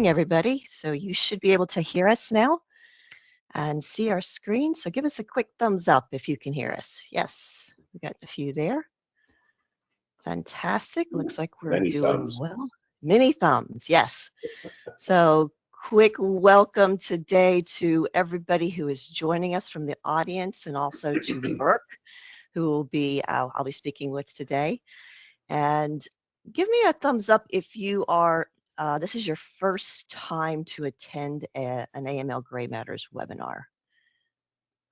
morning, everybody. So you should be able to hear us now and see our screen. So give us a quick thumbs up if you can hear us. Yes, we got a few there. Fantastic. Looks like we're Many doing thumbs. well. Many thumbs, yes. So quick welcome today to everybody who is joining us from the audience and also to Burke, who will be I'll be speaking with today. And give me a thumbs up if you are, this is your first time to attend an AML Gray Matters webinar.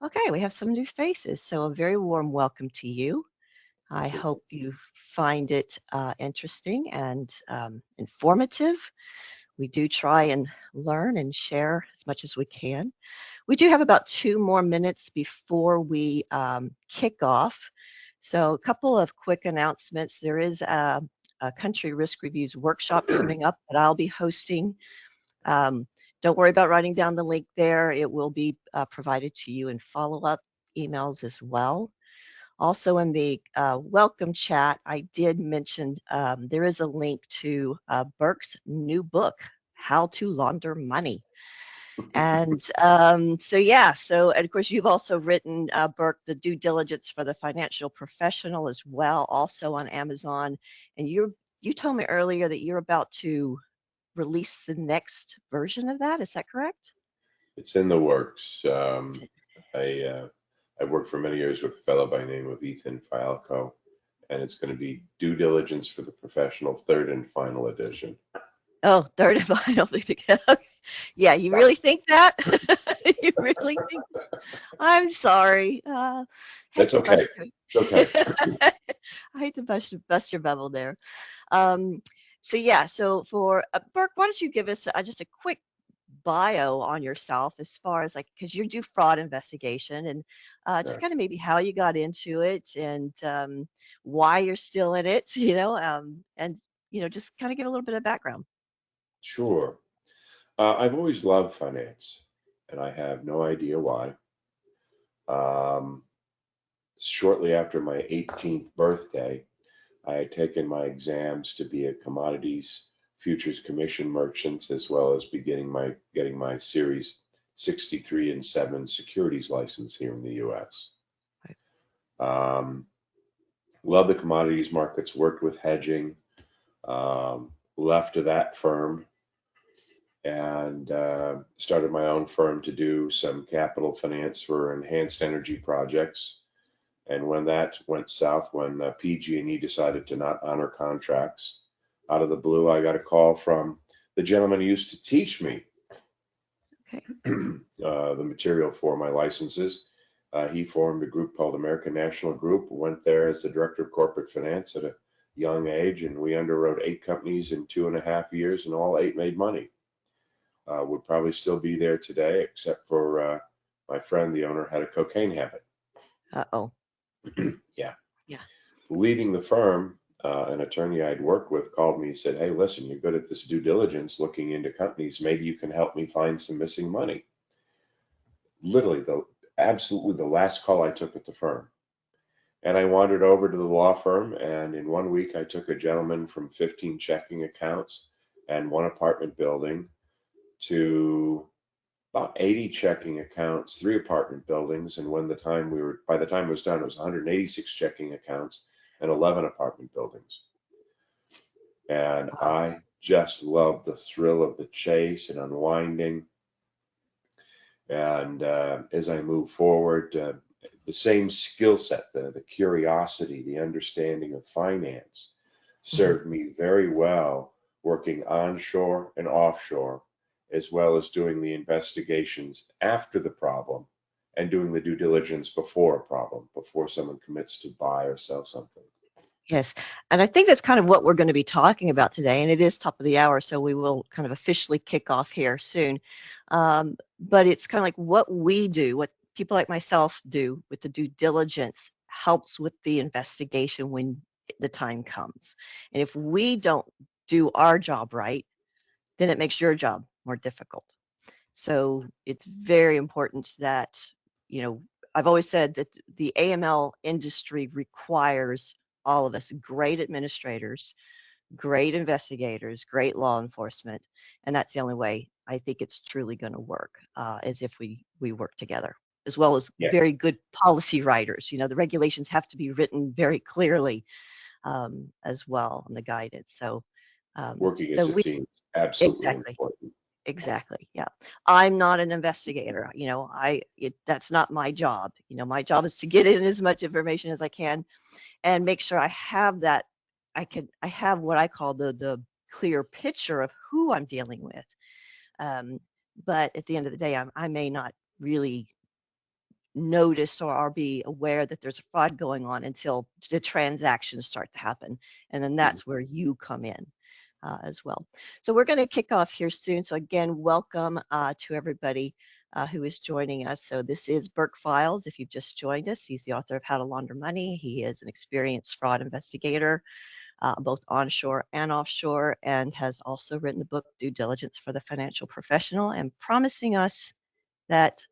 Okay, we have some new faces, so a very warm welcome to you. I hope you find it interesting and informative. We do try and learn and share as much as we can. We do have about 2 more minutes before we kick off. So a couple of quick announcements. There is a country risk reviews workshop coming up that I'll be hosting. Don't worry about writing down the link there. It will be provided to you in follow-up emails as well. Also in the welcome chat, I did mention there is a link to Burke's new book, How to Launder Money. And and of course you've also written, Burke, the due diligence for the financial professional as well, also on Amazon. And you told me earlier that you're about to release the next version of that. Is that correct? It's in the works. I worked for many years with a fellow by the name of Ethan Falco, and it's going to be Due Diligence for the Professional, third and final edition. Oh, third and final. Yeah, you really think that? You really think? I'm sorry. Hate That's to okay. bust It's okay. I hate to bust your bubble there. So for Burke, why don't you give us just a quick bio on yourself as far as because you do fraud investigation and just Yeah, kind of maybe how you got into it and why you're still in it, and just kind of give a little bit of background. sure. I've always loved finance, and I have no idea why. Um, Shortly after my 18th birthday, I had taken my exams to be a commodities futures commission merchant, as well as getting my Series 63 and 7 securities license here in the U.S. Right. Um, Love the commodities markets, worked with hedging, left of that firm and started my own firm to do some capital finance for enhanced energy projects. And when that went south, when PG&E decided to not honor contracts, out of the blue, I got a call from the gentleman who used to teach me Okay. the material for my licenses. He formed a group called American National Group, went there as the director of corporate finance at a young age, and we underwrote 8 companies in 2.5 years, and all 8 made money. Would probably still be there today, except for my friend, the owner, had a cocaine habit. Uh-oh. Yeah. Yeah. Leaving the firm, an attorney I'd worked with called me and said, "Hey, listen, you're good at this due diligence looking into companies. Maybe you can help me find some missing money." Literally, absolutely the last call I took at the firm. And I wandered over to the law firm, and in 1 week, I took a gentleman from 15 checking accounts and 1 apartment building to about 80 checking accounts, 3 apartment buildings, and by the time it was done, it was 186 checking accounts and 11 apartment buildings. And Wow. I just loved the thrill of the chase and unwinding. And as I move forward, the same skill set, the curiosity, the understanding of finance, Mhm. served me very well working onshore and offshore, as well as doing the investigations after the problem and doing the due diligence before a problem, before someone commits to buy or sell something. Yes, and I think that's kind of what we're going to be talking about today, and it is top of the hour, so we will kind of officially kick off here soon. But it's kind of like what we do, what people like myself do with the due diligence helps with the investigation when the time comes. And if we don't do our job right, then it makes your job more difficult. So it's very important that, I've always said that the AML industry requires all of us great administrators great investigators, great law enforcement, and that's the only way I think it's truly going to work, is if we work together, as well as Yeah, very good policy writers. The regulations have to be written very clearly, as well, in the guidance. working So as a we team is absolutely exactly. important. Exactly. Yeah. I'm not an investigator. That's not my job. My job is to get in as much information as I can and make sure I have that. I have what I call the clear picture of who I'm dealing with. Um, but at the end of the day, I may not really notice or be aware that there's a fraud going on until the transactions start to happen. And then Mhm. that's where you come in, as well. So we're going to kick off here soon. So again, welcome, to everybody, who is joining us. So this is Burke Files. If you've just joined us, he's the author of How to Launder Money. He is an experienced fraud investigator, both onshore and offshore, and has also written the book Due Diligence for the Financial Professional, and promising us that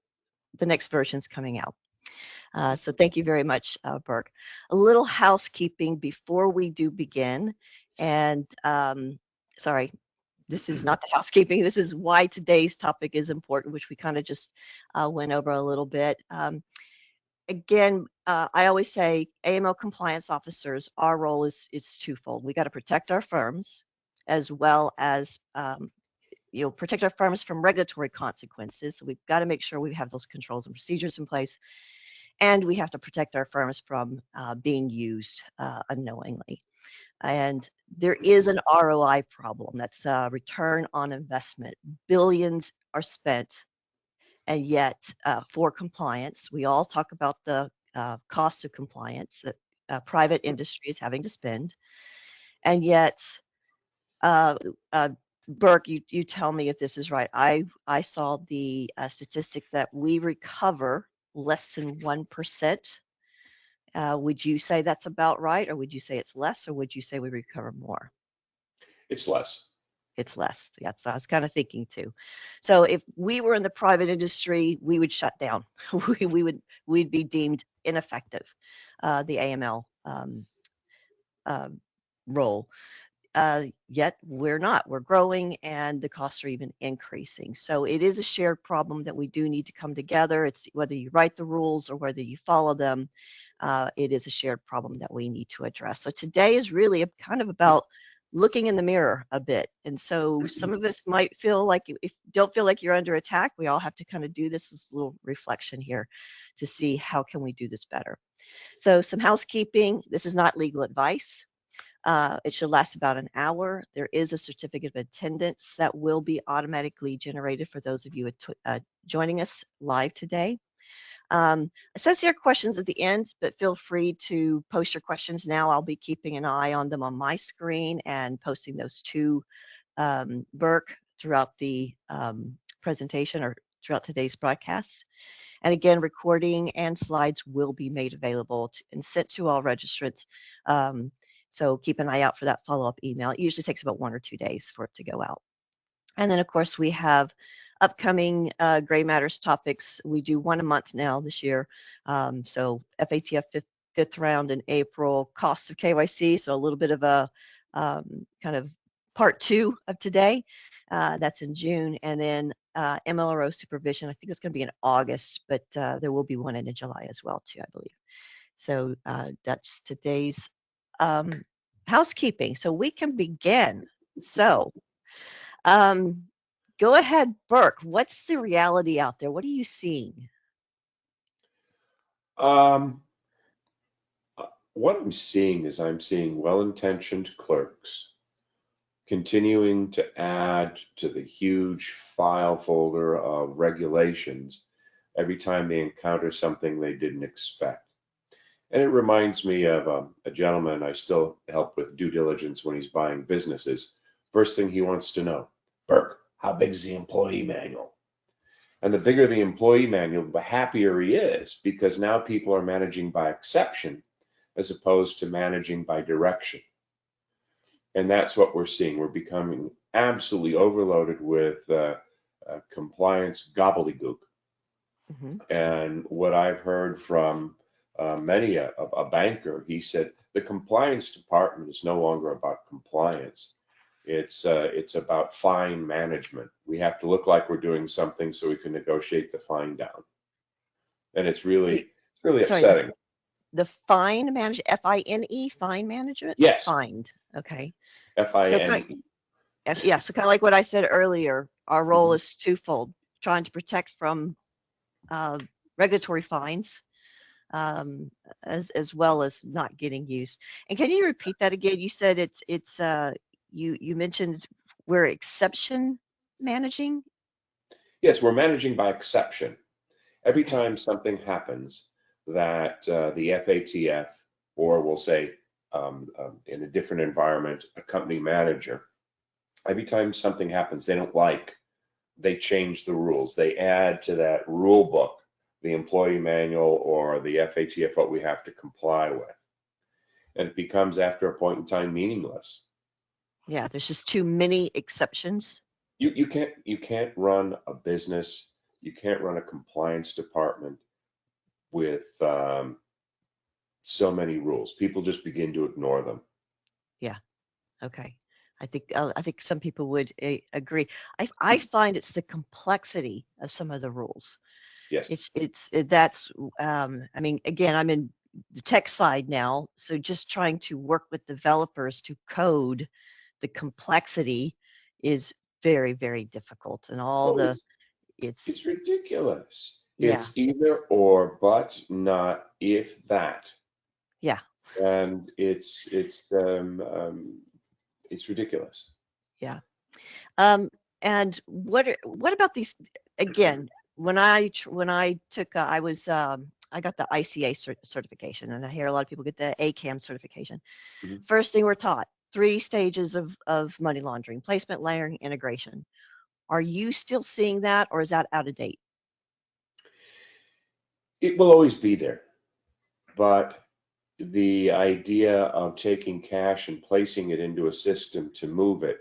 the next version is coming out. So thank you very much, Burke. A little housekeeping before we do begin. And sorry, this is not the housekeeping. This is why today's topic is important, which we kind of just went over a little bit. Again, I always say AML compliance officers, our role is twofold. We got to protect our firms as well as protect our firms from regulatory consequences. So we've got to make sure we have those controls and procedures in place, and we have to protect our firms from being used unknowingly. And there is an ROI problem. That's return on investment. Billions are spent, and yet for compliance, we all talk about the cost of compliance that private industry is having to spend, and yet uh, uh, Burke, you tell me if this is right. I saw the statistic that we recover less than 1%. Would you say that's about right, or would you say it's less, or would you say we recover more? It's less. It's less. Yeah, so I was kind of thinking too. So if we were in the private industry, we would shut down. We'd be deemed ineffective, the AML uh, role. Yet we're not. We're growing, and the costs are even increasing. So it is a shared problem that we do need to come together. It's whether you write the rules or whether you follow them. It is a shared problem that we need to address. So today is really kind of about looking in the mirror a bit. And so some of us might feel like if don't feel like you're under attack, we all have to kind of do this little reflection here to see how can we do this better. So some housekeeping. This is not legal advice. It should last about an hour. There is a certificate of attendance that will be automatically generated for those of you joining us live today. It says here questions at the end, but feel free to post your questions now. I'll be keeping an eye on them on my screen and posting those to Burke throughout the presentation or throughout today's broadcast. And again, recording and slides will be made available and sent to all registrants. So keep an eye out for that follow-up email. It usually takes about 1 or 2 days for it to go out. And then, of course, we have upcoming Gray Matters topics. We do one a month now this year. So FATF fifth round in April, costs of KYC. So a little bit of a kind of part 2 of today. That's in June. And then MLRO supervision, I think it's going to be in August, but there will be one in July as well, too, I believe. So that's today's housekeeping. So we can begin. So um, go ahead, Burke. What's the reality out there? What are you seeing? Um, what I'm seeing is I'm seeing well-intentioned clerks continuing to add to the huge file folder of regulations every time they encounter something they didn't expect. And it reminds me of a gentleman I still help with due diligence when he's buying businesses. First thing he wants to know, Burke, how big is the employee manual? And the bigger the employee manual, the happier he is, because now people are managing by exception as opposed to managing by direction. And that's what we're seeing. We're becoming absolutely overloaded with compliance gobbledygook. Mhm. And what I've heard from many a banker, he said the compliance department is no longer about compliance. It's about fine management. We have to look like we're doing something so we can negotiate the fine down, and Wait, it's really sorry, upsetting. the fine manage Fine, fine management or Yes, fined? Okay. So kind FINE. yeah, so kind of like what I said earlier, our role Mhm. is twofold, trying to protect from uh, regulatory fines, um, as well as not getting used. And can you repeat that again? You said you mentioned we're exception managing. Yes, we're managing by exception. Every Okay. time something happens that the FATF, or we'll say in a different environment, a company manager, every time something happens they don't like, they change the rules. They add to that rule book, the employee manual or the FATF, what we have to comply with. And it becomes, after a point in time, meaningless. Yeah, there's just too many exceptions. You can't run a business, you can't run a compliance department with so many rules. People just begin to ignore them. Yeah. Okay. I think some people would agree. I find it's the complexity of some of the rules. Yes. That's I mean, again, I'm in the tech side now, so just trying to work with developers to code the complexity is very, very difficult, and all Oh, the it's it's ridiculous. yeah, It's either or, but not if that. yeah, And it's ridiculous. yeah. Um, and what about these again? When I took I got the ICA certification, and I hear a lot of people get the ACAM certification. Mhm. First thing we're taught, three stages of money laundering: placement, layering, integration. Are you still seeing that, or is that out of date? It will always be there, but the idea of taking cash and placing it into a system to move it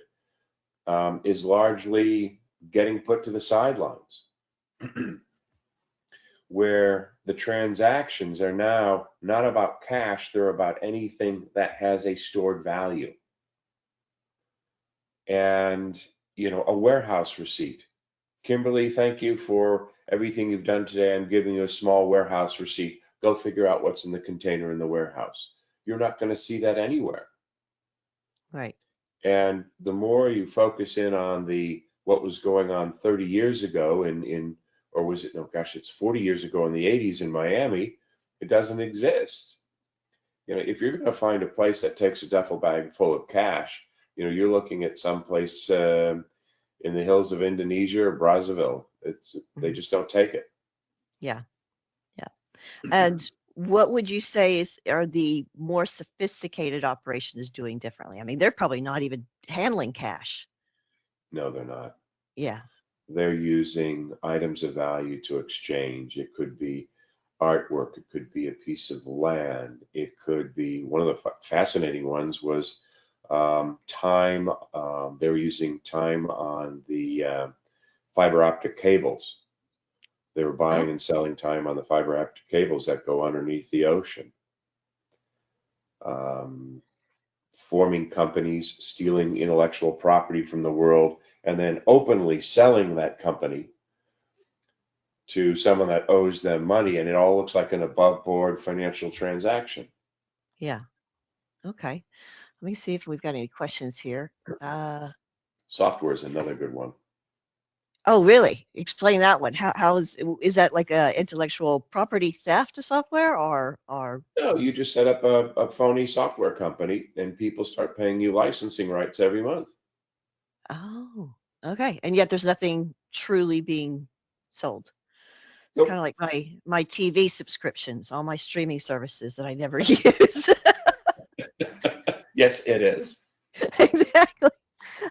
is largely getting put to the sidelines, where the transactions are now not about cash, they're about anything that has a stored value. And, a warehouse receipt. Kimberly, thank you for everything you've done today. I'm giving you a small warehouse receipt. Go figure out what's in the container in the warehouse. You're not going to see that anywhere. Right. And the more you focus in on the what was going on 30 years ago in or was it, no gosh, it's 40 years ago in the 80s in Miami, it doesn't exist. If you're going to find a place that takes a duffel bag full of cash, you're looking at some place in the hills of Indonesia or Brazzaville. They Mhm. just don't take it. Yeah. Yeah. And what would you say are the more sophisticated operations doing differently? I mean, they're probably not even handling cash. No, they're not. Yeah. They're using items of value to exchange. It could be artwork, it could be a piece of land, it could be one of the fascinating ones was time. They were using time on the fiber optic cables. They were buying Oh, and selling time on the fiber optic cables that go underneath the ocean. Um, Forming companies, stealing intellectual property from the world, and then openly selling that company to someone that owes them money, and it all looks like an above board financial transaction. yeah. Okay. Let me see if we've got any questions here. Uh, Software is another good one. oh, really? Explain that one. How is that like a intellectual property theft of software or No, you just set up a phony software company and people start paying you licensing rights every month. oh, okay. And yet there's nothing truly being sold. It's kind of Nope. like my TV subscriptions, all my streaming services that I never use. Yes, it is. Exactly.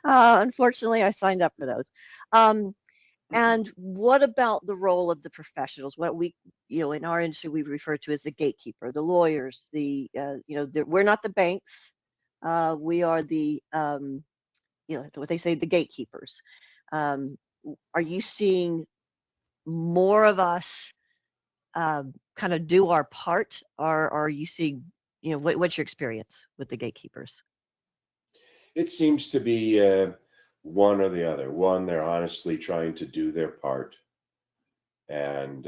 Unfortunately, I signed up for those. Um, And what about the role of the professionals? What in our industry, we refer to as the gatekeeper, the lawyers, we're not the banks. We are what they say, the gatekeepers. Are you seeing more of us kind of do our part, or are you seeing, what's your experience with the gatekeepers? It seems to be one or the other. One, they're honestly trying to do their part, and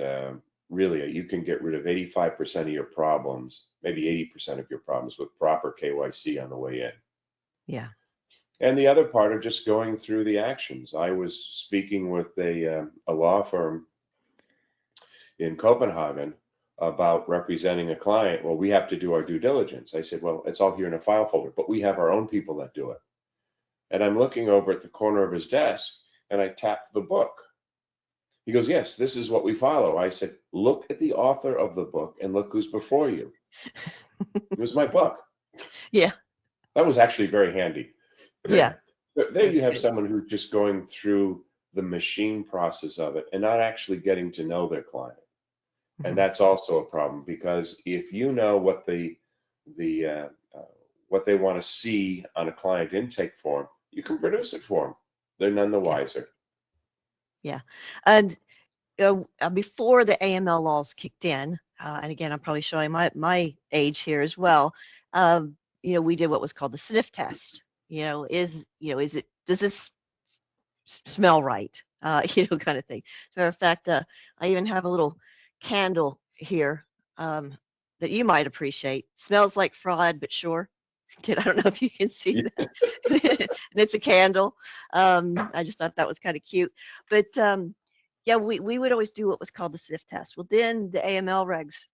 really, you can get rid of 85% of your problems, maybe 80% of your problems with proper KYC on the way in. Yeah. And the other part of just going through the actions. I was speaking with a law firm in Copenhagen about representing a client. Well, we have to do our due diligence. I said, well, it's all here in a file folder, but we have our own people that do it. And I'm looking over at the corner of his desk and I tapped the book. He goes, yes, this is what we follow. I said, look at the author of the book and look who's before you. It was my book. Yeah. That was actually very handy. Yeah. There you have Okay. someone who's just going through the machine process of it and not actually getting to know their client. And Mhm. that's also a problem, because if you know what what they want to see on a client intake form, you can produce it for them. They're none the Yeah. wiser. Yeah. And before the AML laws kicked in, and again, I'm probably showing my age here as well. We did what was called the sniff test. Is it, does this smell right? Kind of thing. As a matter of fact, I even have a little candle here, that you might appreciate. Smells like fraud, but sure. Kid, I don't know if you can see Yeah. that. And it's a candle. I just thought that was kind of cute. But yeah, we would always do what was called the sniff test. Well, then the AML regs,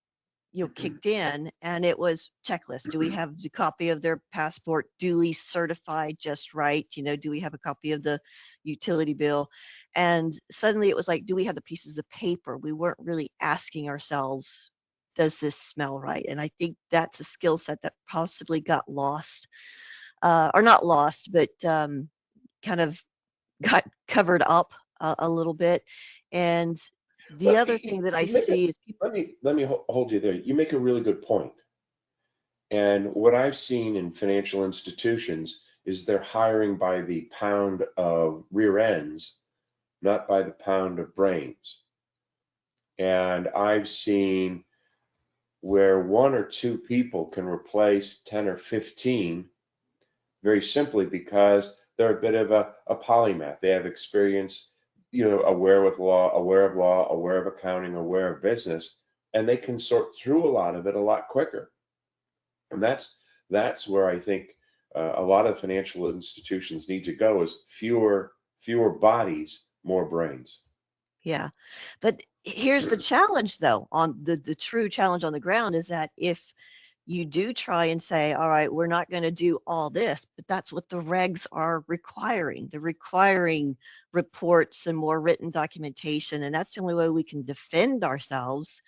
kicked in, and it was checklist. Do we have the copy of their passport duly certified just right? Do we have a copy of the utility bill? And suddenly it was like, do we have the pieces of paper? We weren't really asking ourselves, does this smell right? And I think that's a skill set that possibly got lost, or not lost, but kind of got covered up a little bit. And the Well, other thing that I you make see it. is people, Let me hold you there. You make a really good point. And what I've seen in financial institutions is they're hiring by the pound of rear ends, not by the pound of brains. And I've seen where one or two people can replace 10 or 15 very simply because they're a bit of a polymath. They have experience, aware with law, aware of accounting, aware of business, and they can sort through a lot of it a lot quicker. And that's where I think a lot of financial institutions need to go, is fewer bodies, more brains. yeah. But here's the challenge, though, on the true challenge on the ground is that if you do try and say, all right, we're not going to do all this, but that's what the regs are requiring. They're requiring reports and more written documentation, and that's the only way we can defend ourselves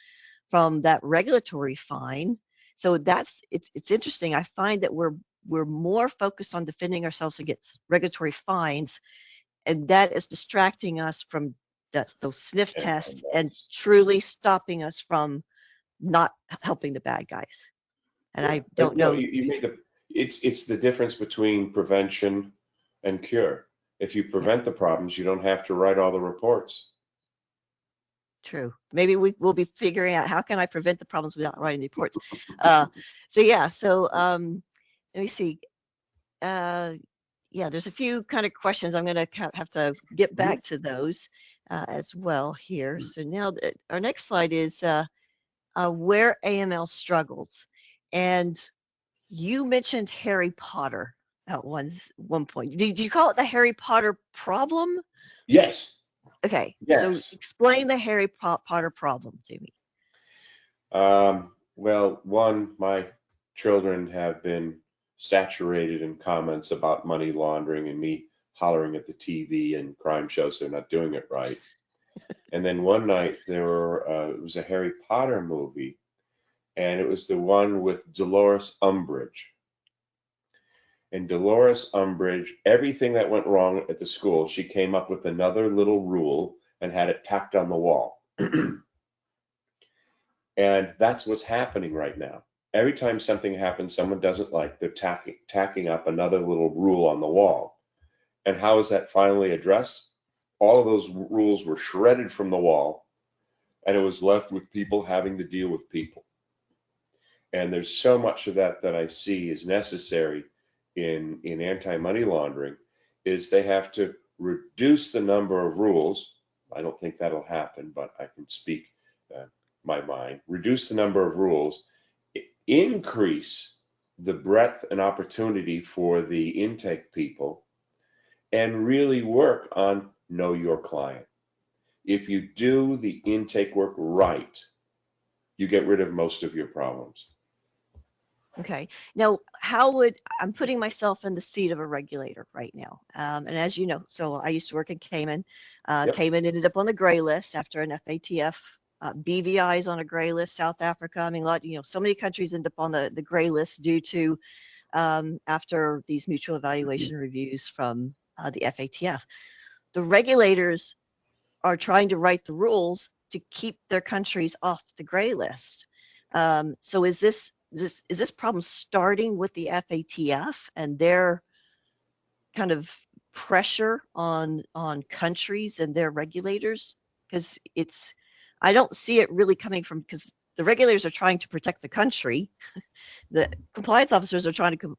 from that regulatory fine. So it's interesting. I find that we're more focused on defending ourselves against regulatory fines, and that is distracting us from those sniff And tests and truly stopping us from not helping the bad guys. And yeah, I don't no, know. you made the. It's the difference between prevention and cure. If you Yeah, prevent the problems, you don't have to write all the reports. true. Maybe we'll be figuring out how can I prevent the problems without writing the reports. Uh, so yeah, so let me see. Uh, yeah, there's a few kind of questions. I'm going to have to get Mhm. back to those as well here. So now our next slide is where AML struggles. And you mentioned Harry Potter at one point. Did you call it the Harry Potter problem? Yes, Okay, so yes. explain the Harry Potter problem to me. Well, one, my children have been saturated in comments about money laundering and me hollering at the TV and crime shows they're not doing it right. And then one night it was a Harry Potter movie, and it was the one with Dolores Umbridge. And Dolores Umbridge, everything that went wrong at the school, she came up with another little rule and had it tacked on the wall. And that's what's happening right now. Every time something happens someone doesn't like, they're tacking up another little rule on the wall. And how is that finally addressed? All of those rules were shredded from the wall, and it was left with people having to deal with people. And there's so much of that that I see is necessary in anti-money laundering, is they have to reduce the number of rules. I don't think that'll happen, but I can speak my mind. Reduce the number of rules, increase the breadth and opportunity for the intake people, and really work on know your client. If you do the intake work right, you get rid of most of your problems. Okay. Now, I'm putting myself in the seat of a regulator right now. And as you know, so I used to work in Cayman. Yep. Cayman ended up on the gray list after an FATF. BVI is on a gray list. South Africa. I mean, so many countries end up on the gray list due to after these mutual evaluation reviews from the FATF. The regulators are trying to write the rules to keep their countries off the gray list. So is this problem starting with the FATF and their kind of pressure on countries and their regulators? Because I don't see it really coming from, because the regulators are trying to protect the country. The compliance officers are trying to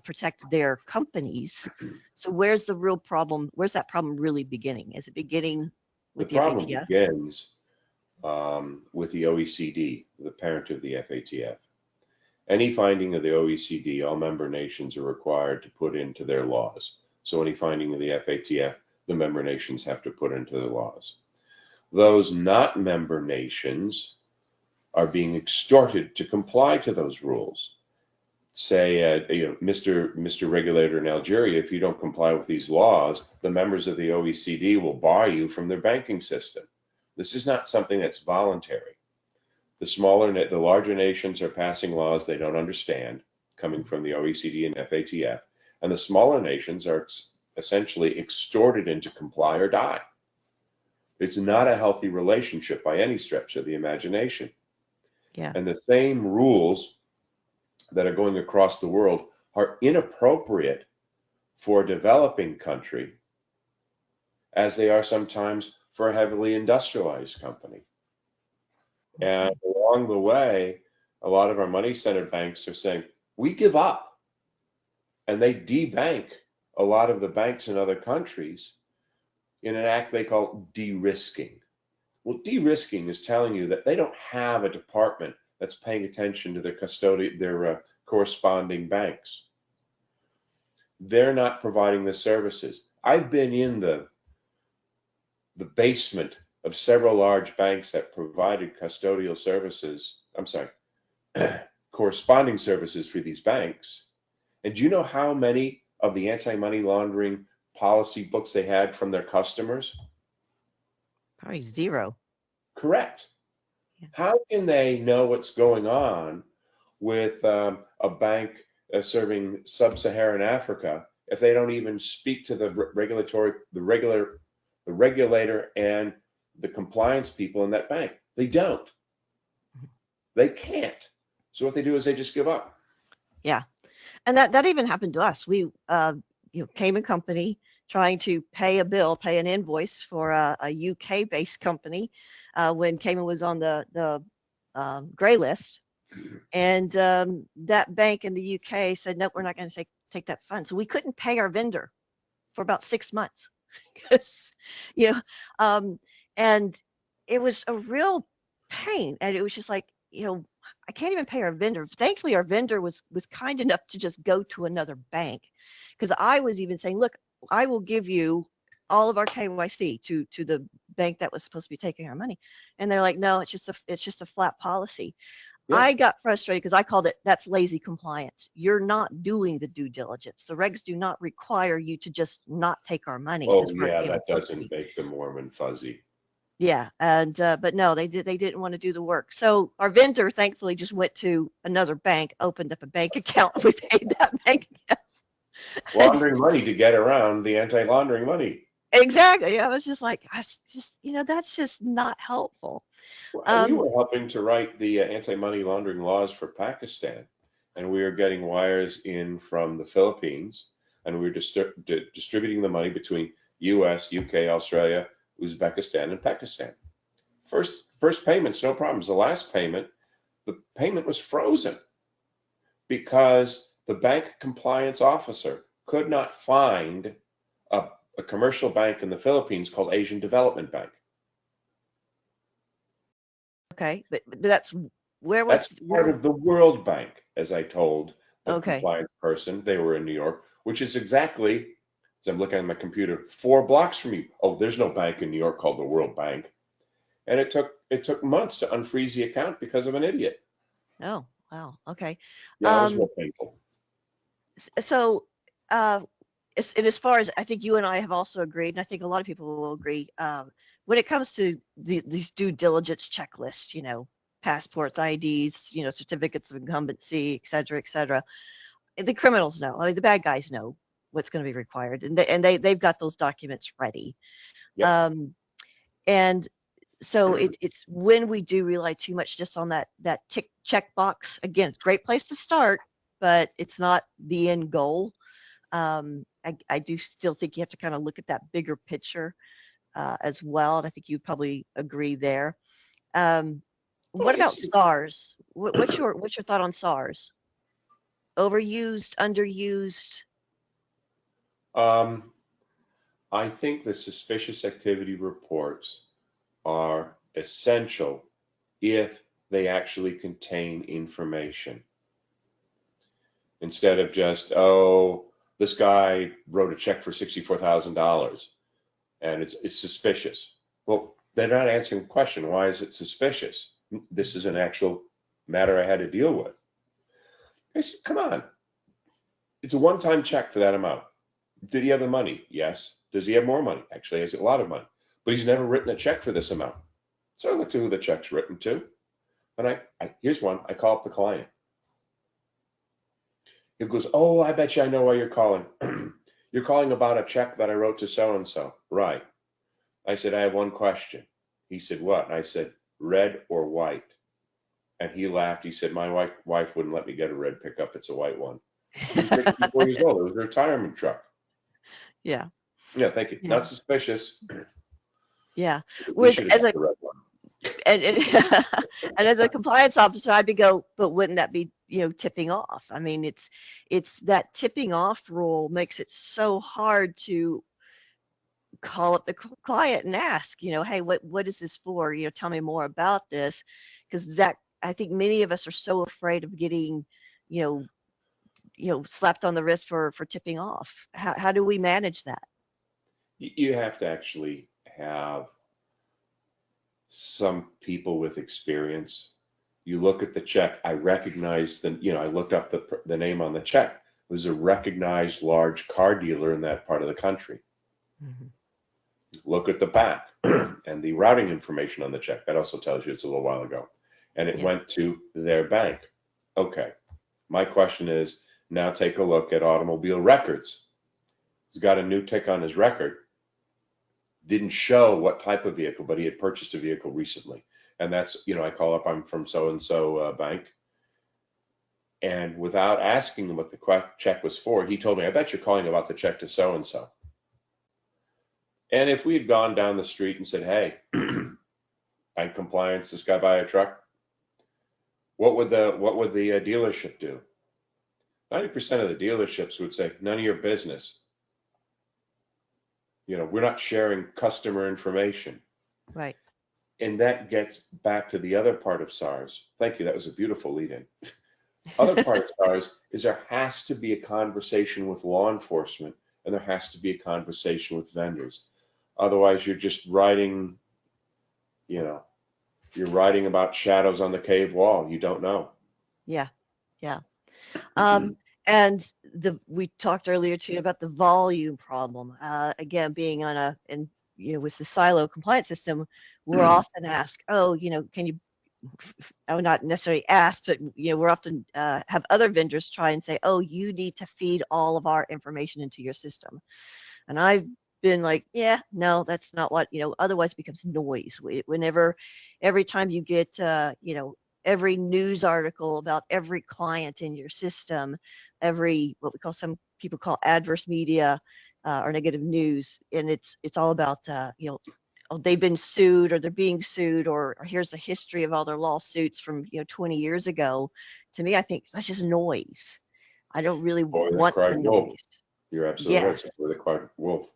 protect their companies. So where's the real problem? Where's that problem really beginning? Is it beginning The with the problem FATF? begins with the OECD, the parent of the FATF. Any finding of the OECD, all member nations are required to put into their laws. So any finding of the FATF, the member nations have to put into their laws. Those not member nations are being extorted to comply to those rules. Say, Mr. Regulator in Algeria, if you don't comply with these laws, the members of the OECD will bar you from their banking system. This is not something that's voluntary. The larger nations are passing laws they don't understand, coming from the OECD and FATF, and the smaller nations are essentially extorted into comply or die. It's not a healthy relationship by any stretch of the imagination. Yeah. And the same rules that are going across the world are inappropriate for a developing country as they are sometimes for a heavily industrialized company. And along the way, a lot of our money-centered banks are saying, we give up. And they debank a lot of the banks in other countries in an act they call de-risking. Well, de-risking is telling you that they don't have a department that's paying attention to their corresponding banks. They're not providing the services. I've been in the basement of several large banks that provided custodial services, corresponding services for these banks. And do you know how many of the anti-money laundering policy books they had from their customers? Probably zero. Correct. Yeah. How can they know what's going on with a bank serving sub-Saharan Africa if they don't even speak to the regulator and the compliance people in that bank? They don't. They can't. So what they do is they just give up. Yeah. And that even happened to us. We Cayman company trying to pay an invoice for a UK based company when Cayman was on the gray list. And that bank in the UK said, nope, we're not going to take that fund. So we couldn't pay our vendor for about 6 months. And it was a real pain. And it was just like, I can't even pay our vendor. Thankfully, our vendor was kind enough to just go to another bank, because I was even saying, look, I will give you all of our KYC to the bank that was supposed to be taking our money. And they're like, no, it's just a flat policy. Yeah. I got frustrated because I called it, that's lazy compliance. You're not doing the due diligence. The regs do not require you to just not take our money. Oh yeah, that doesn't make them warm and fuzzy. Yeah, and but no, they didn't want to do the work. So our vendor thankfully just went to another bank, opened up a bank account, and we paid that bank account. Laundering money to get around the anti-laundering money. Exactly. Yeah, I was just like, that's just not helpful. We were helping to write the anti-money laundering laws for Pakistan, and we were getting wires in from the Philippines, and we were distributing the money between US, UK, Australia, Uzbekistan, and Pakistan. First payments, no problems. The last payment, the payment was frozen because the bank compliance officer could not find a commercial bank in the Philippines called Asian Development Bank. Okay, but that's where That's was part where? of the World Bank, as I told the Okay, compliance person. They were in New York, which is exactly, as I'm looking at my computer, 4 blocks from you. Oh, there's no bank in New York called the World Bank. And it took months to unfreeze the account because of an idiot. oh wow, okay. Yeah, it was real Um, painful. so uh, and as far as I think you and I have also agreed, and I think a lot of people will agree, when it comes to these due diligence checklists, passports, IDs, certificates of incumbency, et cetera, the criminals know. I mean, the bad guys know what's going to be required, and they've got those documents ready. Yep. Um, and so it's when we do rely too much just on that tick check box. Again, great place to start, but it's not the end goal. I do still think you have to kind of look at that bigger picture as well. And I think you'd probably agree there. Um, Well, what about SARS? What's your thought on SARS? Overused, underused? um, I think the suspicious activity reports are essential if they actually contain information. Instead of just, oh, this guy wrote a check for $64,000 and it's suspicious. Well, they're not answering the question. Why is it suspicious? This is an actual matter I had to deal with. I said, come on. It's a one-time check for that amount. Did he have the money? Yes. Does he have more money? Actually, he has a lot of money. But he's never written a check for this amount. So I looked at who the check's written to. And here's one. I call up the client. He goes, oh, I bet you I know why you're calling. You're calling about a check that I wrote to so-and-so. Right. I said, I have one question. He said, what? And I said, red or white? And he laughed. He said, my wife wouldn't let me get a red pickup. It's a white one. He was 64 years old. It was a retirement truck. Yeah, Yeah, thank you. yeah, Not suspicious. yeah. We With should have as got a the red one. and and as a compliance officer, I'd be go, but wouldn't that be, tipping off? I mean, it's that tipping off rule makes it so hard to call up the client and ask, hey, what is this for? Tell me more about this, because that I think many of us are so afraid of getting, you know, slapped on the wrist for tipping off. How do we manage that? You have to actually have some people with experience. You look at the check. I recognize I looked up the name on the check. It was a recognized large car dealer in that part of the country. Mhm. Look at the back and the routing information on the check. That also tells you it's a little while ago. And it Yeah, went to their bank. Okay. My question is now take a look at automobile records. He's got a new tick on his record. Didn't show what type of vehicle, but he had purchased a vehicle recently. And that's, I call up, I'm from so and so bank. And without asking him what the check was for, he told me, I bet you're calling about the check to so and so. And if we had gone down the street and said, hey, bank compliance, this guy buy a truck, what would the dealership do? 90% of the dealerships would say, none of your business. We're not sharing customer information. right. And that gets back to the other part of SARS. Thank you. That was a beautiful lead in. Other part of SARS is there has to be a conversation with law enforcement and there has to be a conversation with vendors. Otherwise, you're just writing, you're writing about shadows on the cave wall. You don't know. Yeah, yeah. Um, and we talked earlier too about the volume problem. Again, being on with the silo compliance system, we're often asked, oh, can you, I would not necessarily ask, but we're often have other vendors try and say, oh, you need to feed all of our information into your system. And I've been like, yeah, no, that's not what, otherwise it becomes noise. Whenever, every time you get, every news article about every client in your system, every, what we call, some people call adverse media or negative news. And it's all about, oh, they've been sued or they're being sued, or here's the history of all their lawsuits from 20 years ago. To me, I think that's just noise. I don't really Boy that want the cried wolf. noise. You're absolutely right. Yes. It's a boy that cried wolf.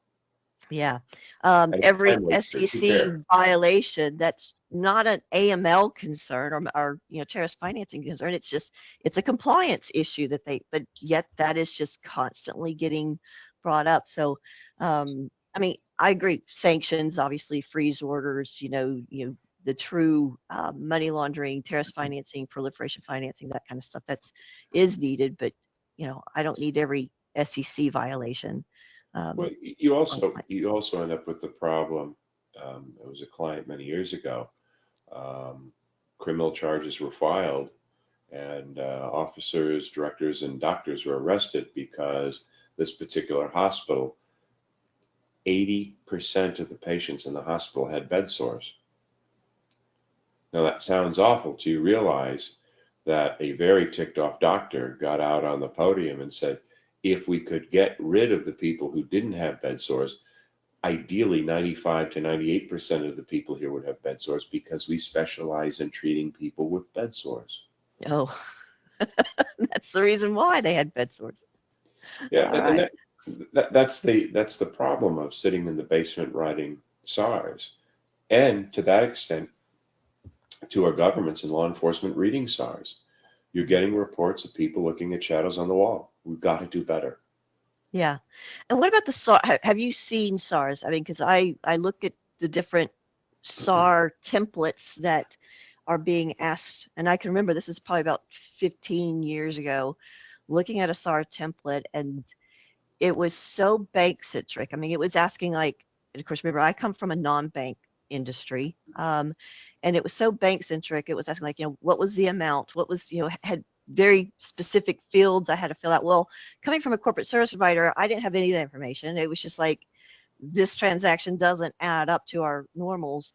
Yeah. And it's Every time wasters. Who SEC care? violation that's not an AML concern or terrorist financing concern. It's a compliance issue but yet that is just constantly getting brought up. So, I mean, I agree. Sanctions, obviously, freeze orders. The true money laundering, terrorist financing, proliferation financing, that kind of stuff is needed. But I don't need every SEC violation. Well, Um, you also end up with the problem. It was a client many years ago. Um, Criminal charges were filed, and officers, directors, and doctors were arrested because this particular hospital, 80% of the patients in the hospital had bed sores. Now that sounds awful till you realize that a very ticked off doctor got out on the podium and said, if we could get rid of the people who didn't have bed sores, ideally 95 to 98% of the people here would have bed sores because we specialize in treating people with bed sores. Oh, that's the reason why they had bed sores. Yeah, All and right. that's the problem of sitting in the basement writing SARS, and to that extent, to our governments and law enforcement reading SARS. You're getting reports of people looking at shadows on the wall. We've got to do better. Yeah. And what about the SAR? Have you seen SARS? I mean, because I look at the different SAR templates that are being asked, and I can remember this is probably about 15 years ago, looking at a SAR template, and it was so bank centric. I mean, it was asking like, and of course, remember, I come from a non-bank industry, and it was so bank centric. It was asking like, what was the amount? What was, had very specific fields I had to fill out. Well, coming from a corporate service provider, I didn't have any of that information. It was just like, this transaction doesn't add up to our normals.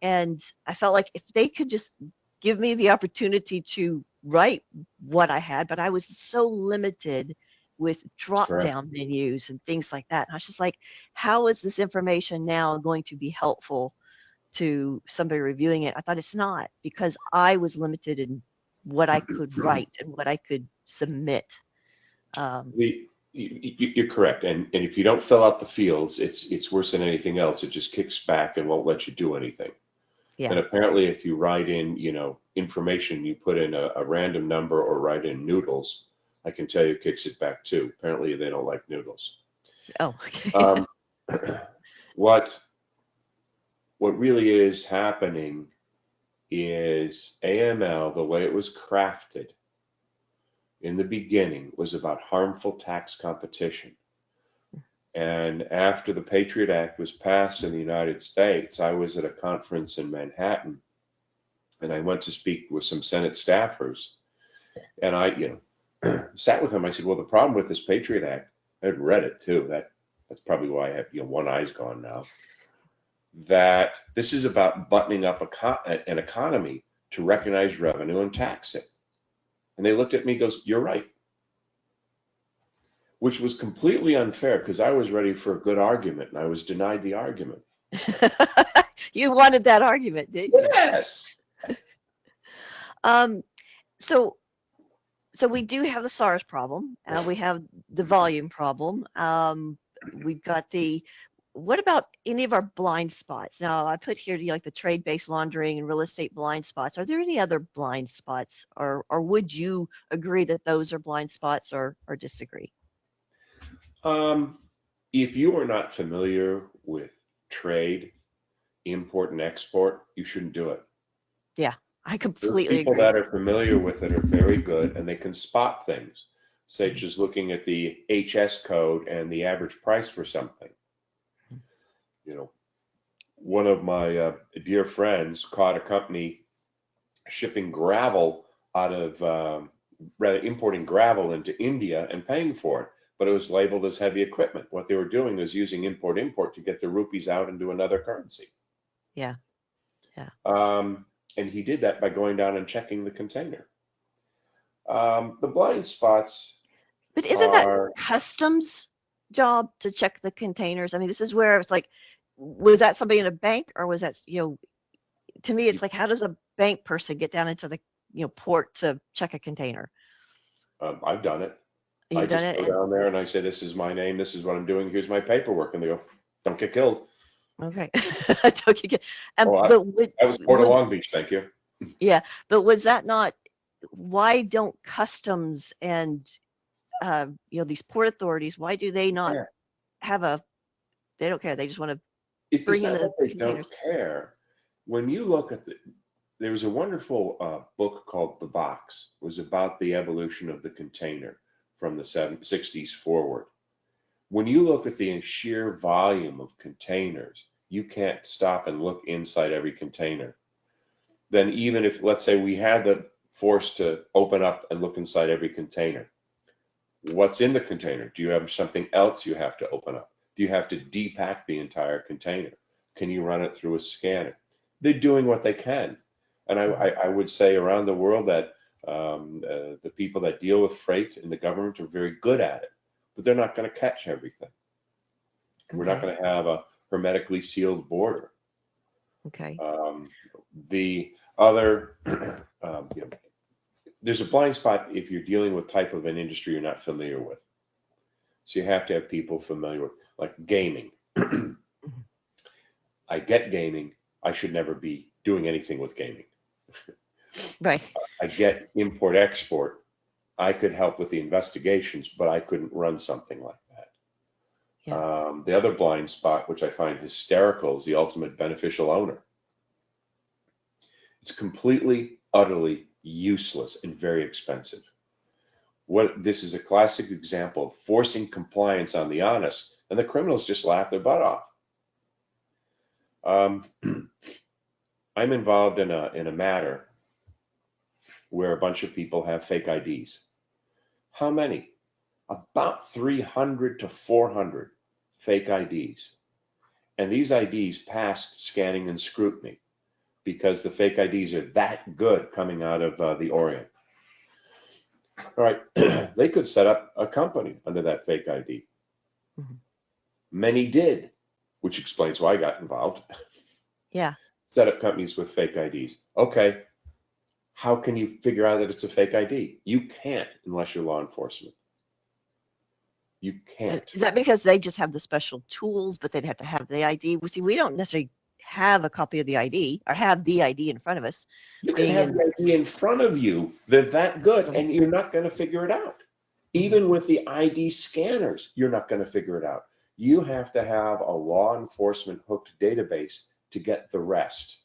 And I felt like if they could just give me the opportunity to write what I had, but I was so limited with drop Correct. down menus and things like that. And I was just like, how is this information now going to be helpful to somebody reviewing it? I thought it's not, because I was limited in what I could write and what I could submit. Um, You're correct, and if you don't fill out the fields, it's worse than anything else. It just kicks back and won't let you do anything. yeah. And apparently, if you write in, information, you put in a random number or write in noodles, I can tell you it kicks it back too. Apparently, they don't like noodles. Oh, okay. Um, what what really is happening is AML, the way it was crafted in the beginning, was about harmful tax competition. And after the Patriot Act was passed in the United States, I was at a conference in Manhattan, and I went to speak with some Senate staffers. And I, sat with them. I said, "Well, the problem with this Patriot Act, I'd read it too. That's probably why I have, one eye's gone now. That this is about buttoning up an economy to recognize revenue and tax it." And they looked at me, goes, "You're right," which was completely unfair because I was ready for a good argument and I was denied the argument. You wanted that argument, didn't you? Yes. Um, so so we do have the SARS problem. We have the volume problem. We've got what about any of our blind spots? Now, I put here, like the trade-based laundering and real estate blind spots. Are there any other blind spots, or would you agree that those are blind spots, or disagree? Um, if you are not familiar with trade, import and export, you shouldn't do it. Yeah, I Those completely people agree. that are familiar with it are very good and they can spot things, such as looking at the HS code and the average price for something. You know, one of my dear friends caught a company shipping gravel out of, rather importing gravel into India and paying for it, but it was labeled as heavy equipment. What they were doing was using import to get the rupees out into another currency. Yeah, yeah. Um, and he did that by going down and checking the container. The blind spots But isn't that are, customs job to check the containers? I mean, this is where it's like, was that somebody in a bank, or was that, to me, it's like, how does a bank person get down into the, port to check a container? I've done it. I You've done just it, go and down there and I say, this is my name, this is what I'm doing, here's my paperwork. And they go, don't get killed. okay. Don't you get, Oh, but would, I was Port of Long Beach, thank you. yeah, but was that not, why don't customs and, these port authorities, why do they not Yeah. have they don't care. They just want to It's bring in not the that they don't containers. care. When you look at there was a wonderful book called The Box. It was about the evolution of the container from the 60s forward. When you look at the sheer volume of containers, you can't stop and look inside every container. Then even if, let's say, we had the force to open up and look inside every container, what's in the container? Do you have something else you have to open up? Do you have to depack the entire container? Can you run it through a scanner? They're doing what they can. And I would say around the world that the people that deal with freight in the government are very good at it, but they're not going to catch everything. We're not going to have a hermetically sealed border. Okay. The other, there's a blind spot if you're dealing with type of an industry you're not familiar with. So you have to have people familiar with, like gaming. I get gaming. I should never be doing anything with gaming. Right. I get import export. I could help with the investigations, but I couldn't run something like that. Yeah. The other blind spot, which I find hysterical, is the ultimate beneficial owner. It's completely, utterly useless and very expensive. This is a classic example of forcing compliance on the honest, and the criminals just laugh their butt off. I'm involved in a matter where a bunch of people have fake IDs. How many? About 300 to 400 fake IDs. And these IDs passed scanning and scrutiny because the fake IDs are that good coming out of the Orient. All right, they could set up a company under that fake ID. Mm-hmm. Many did, which explains why I got involved. Yeah. Set up companies with fake IDs. Okay, how can you figure out that it's a fake ID? You can't unless you're law enforcement. You can't. Is that because they just have the special tools, but they'd have to have the ID? We see, we don't necessarily have a copy of the ID or have the ID in front of us. You can have the ID in front of you. They're that good, and you're not going to figure it out. Even with the ID scanners, you're not going to figure it out. You have to have a law enforcement hooked database to get the rest.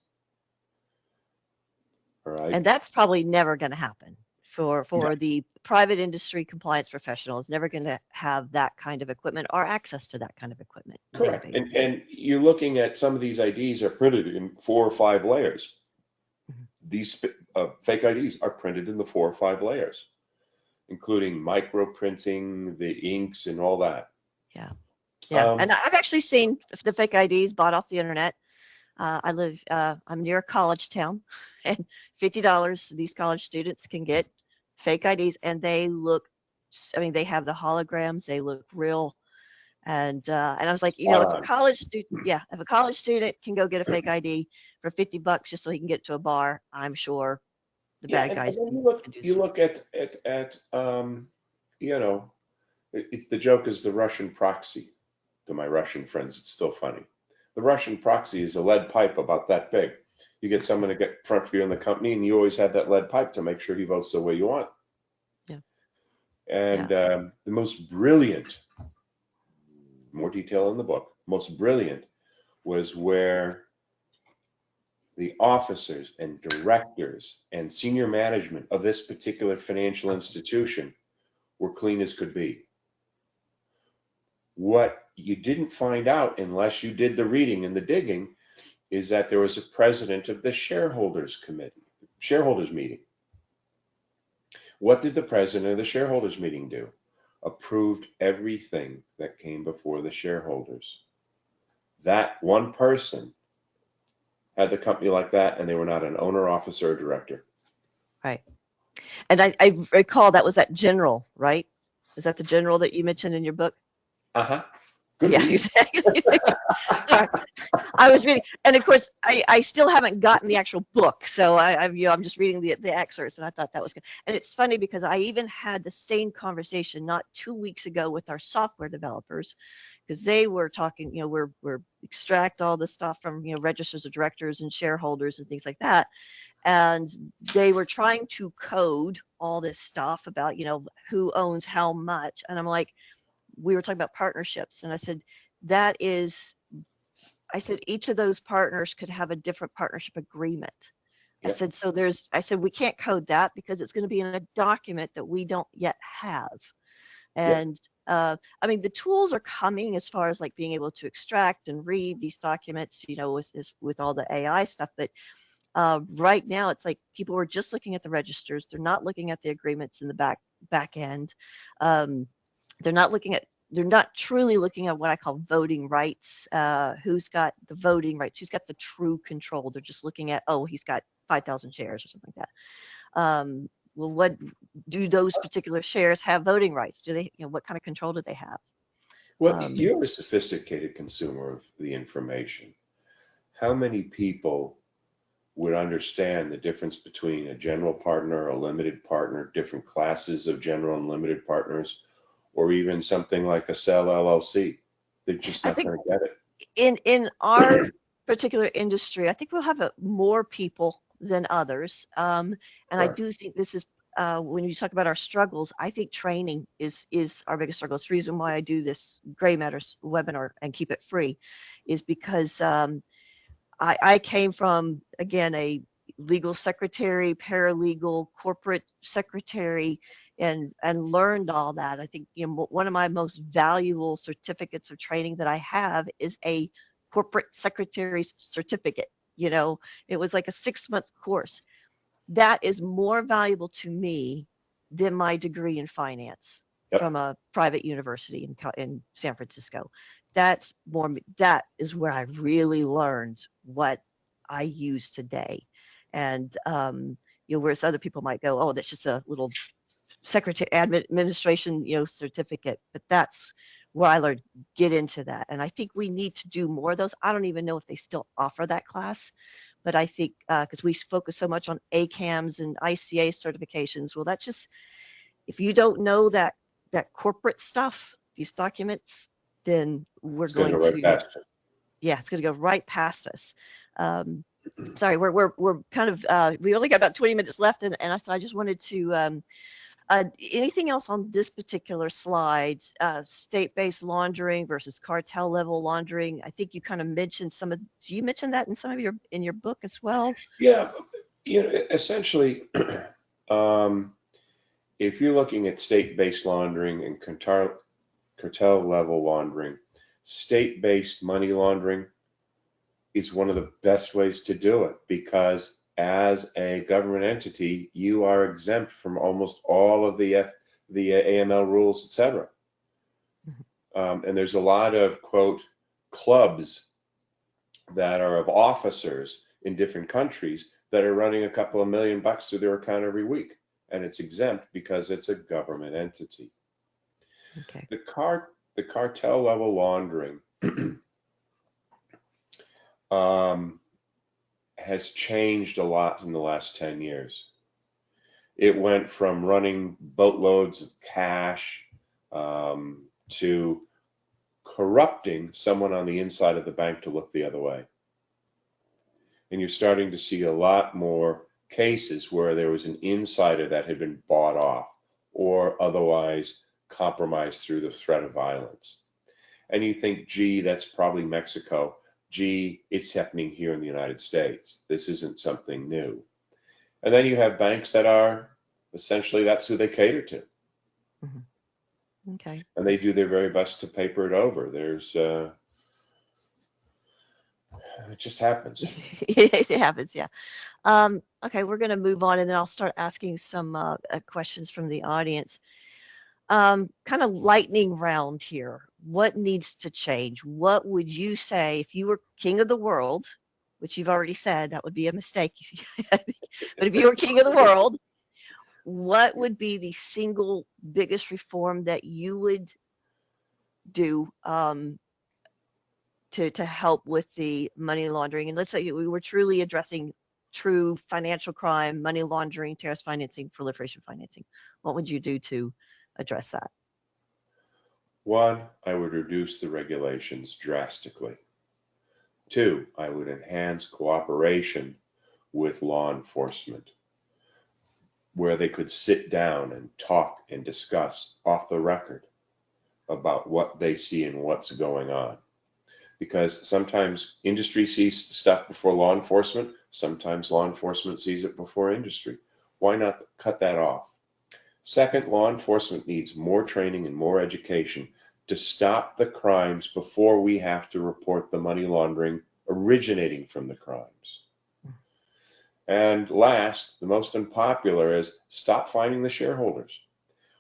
All right. And that's probably never going to happen for Yeah. the private industry compliance professional. Is never going to have that kind of equipment or access to that kind of equipment. Correct. And you're looking at some of these IDs are printed in 4 or 5 layers. These fake IDs are printed in the 4 or 5 layers, including micro printing, the inks, and all that. Yeah. Yeah. And I've actually seen the fake IDs bought off the internet. I'm near a college town, and $50 these college students can get fake IDs, and they look, they have the holograms, they look real. And I was like, if a college student can go get a fake ID for $50 just so he can get to a bar, I'm sure the bad guys And can do you look at it's the joke is the Russian proxy. To my Russian friends, it's still funny. The Russian proxy is a lead pipe about that big. You get someone to get front for you in the company, and you always have that lead pipe to make sure he votes the way you want. Yeah. And the most brilliant, more detail in the book, most brilliant was where the officers and directors and senior management of this particular financial institution were clean as could be. What you didn't find out unless you did the reading and the digging is that there was a president of the shareholders meeting. What did the president of the shareholders meeting do? Approved everything that came before the shareholders. That one person had the company like that, and they were not an owner, officer, or director. Right. And I recall that was that general, right? Is that the general that you mentioned in your book? Uh-huh. Good Yeah, read. exactly. Sorry. I was reading, and of course, I still haven't gotten the actual book, so I'm just reading the excerpts, and I thought that was good. And it's funny because I even had the same conversation not 2 weeks ago with our software developers, because they were talking, we're extract all the stuff from registers of directors and shareholders and things like that, and they were trying to code all this stuff about who owns how much, and I'm like, we were talking about partnerships, and that is I said each of those partners could have a different partnership agreement. Yep. I said we can't code that because it's going to be in a document that we don't yet have. Yep. And I mean, the tools are coming as far as like being able to extract and read these documents, with all the AI stuff. But right now, it's like people are just looking at the registers. They're not looking at the agreements in the back end. Um, they're not looking at they're not truly looking at what I call voting rights. Who's got the voting rights? Who's got the true control? They're just looking at, oh, he's got 5,000 shares or something like that. Well, what do those particular shares have voting rights? Do they, what kind of control do they have? Well, Um, you're a sophisticated consumer of the information. How many people would understand the difference between a general partner, a limited partner, different classes of general and limited partners, or even something like a cell LLC? They're just I not think going to get it. in our particular industry, I think we'll have more people than others. And I Sure. do think this is when you talk about our struggles, I think training is our biggest struggle. It's the reason why I do this Gray Matters webinar and keep it free, is because I came from, again, a legal secretary, paralegal, corporate secretary, and learned all that. I think one of my most valuable certificates of training that I have is a corporate secretary's certificate. It was like a 6 month course. That is more valuable to me than my degree in finance Yep. from a private university in San Francisco. That is where I really learned what I use today. And whereas other people might go, oh, that's just a little secretary administration certificate, but that's where I learned, get into that. And I think we need to do more of those. I don't even know if they still offer that class, but I think because we focus so much on ACAMs and ICA certifications, well, that's just, if you don't know that corporate stuff, these documents, then we're It's going to going go right to, past yeah, it's going to go right past us. um, you. Sorry, we're kind of we only got about 20 minutes left, and so I just wanted to anything else on this particular slide, state-based laundering versus cartel level laundering? I think you kind of mentioned do you mention that in some of in your book as well? Yeah, essentially, um, if you're looking at state-based laundering and cartel level laundering, state-based money laundering is one of the best ways to do it, because as a government entity, you are exempt from almost all of the AML rules, etc. And there's a lot of, quote, clubs that are of officers in different countries that are running a couple of $1 million through their account every week, and it's exempt because it's a government entity. Okay. The cartel level laundering um, has changed a lot in the last 10 years. It went from running boatloads of cash to corrupting someone on the inside of the bank to look the other way. And you're starting to see a lot more cases where there was an insider that had been bought off or otherwise compromised through the threat of violence. And you think, gee, that's probably Mexico. Gee, it's happening here in the United States. This isn't something new. And then you have banks that are essentially, that's who they cater to. Mm-hmm. Okay. And they do their very best to paper it over. It just happens. It happens, yeah. Okay, we're going to move on, and then I'll start asking some questions from the audience. Kind of lightning round here. What needs to change? What would you say if you were king of the world, which you've already said that would be a mistake, but if you were king of the world, what would be the single biggest reform that you would do? to help with the money laundering? And let's say we were truly addressing true financial crime, money laundering, terrorist financing, proliferation financing. What would you do to address that? One, I would reduce the regulations drastically. Two, I would enhance cooperation with law enforcement, where they could sit down and talk and discuss off the record about what they see and what's going on. Because sometimes industry sees stuff before law enforcement, sometimes law enforcement sees it before industry. Why not cut that off? Second, law enforcement needs more training and more education to stop the crimes before we have to report the money laundering originating from the crimes. And last, the most unpopular is stop fining the shareholders.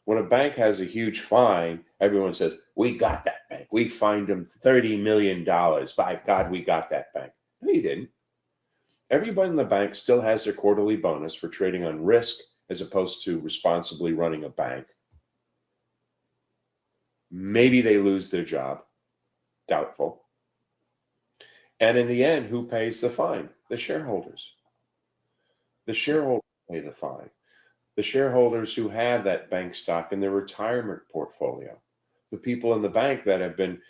When a bank has a huge fine, everyone says, we got that bank. We fined them $30 million. By God, we got that bank. No, you didn't. Everybody in the bank still has their quarterly bonus for trading on risk as opposed to responsibly running a bank. Maybe they lose their job. Doubtful. And in the end, who pays the fine? The shareholders. The shareholders pay the fine. The shareholders who have that bank stock in their retirement portfolio. The people in the bank that have been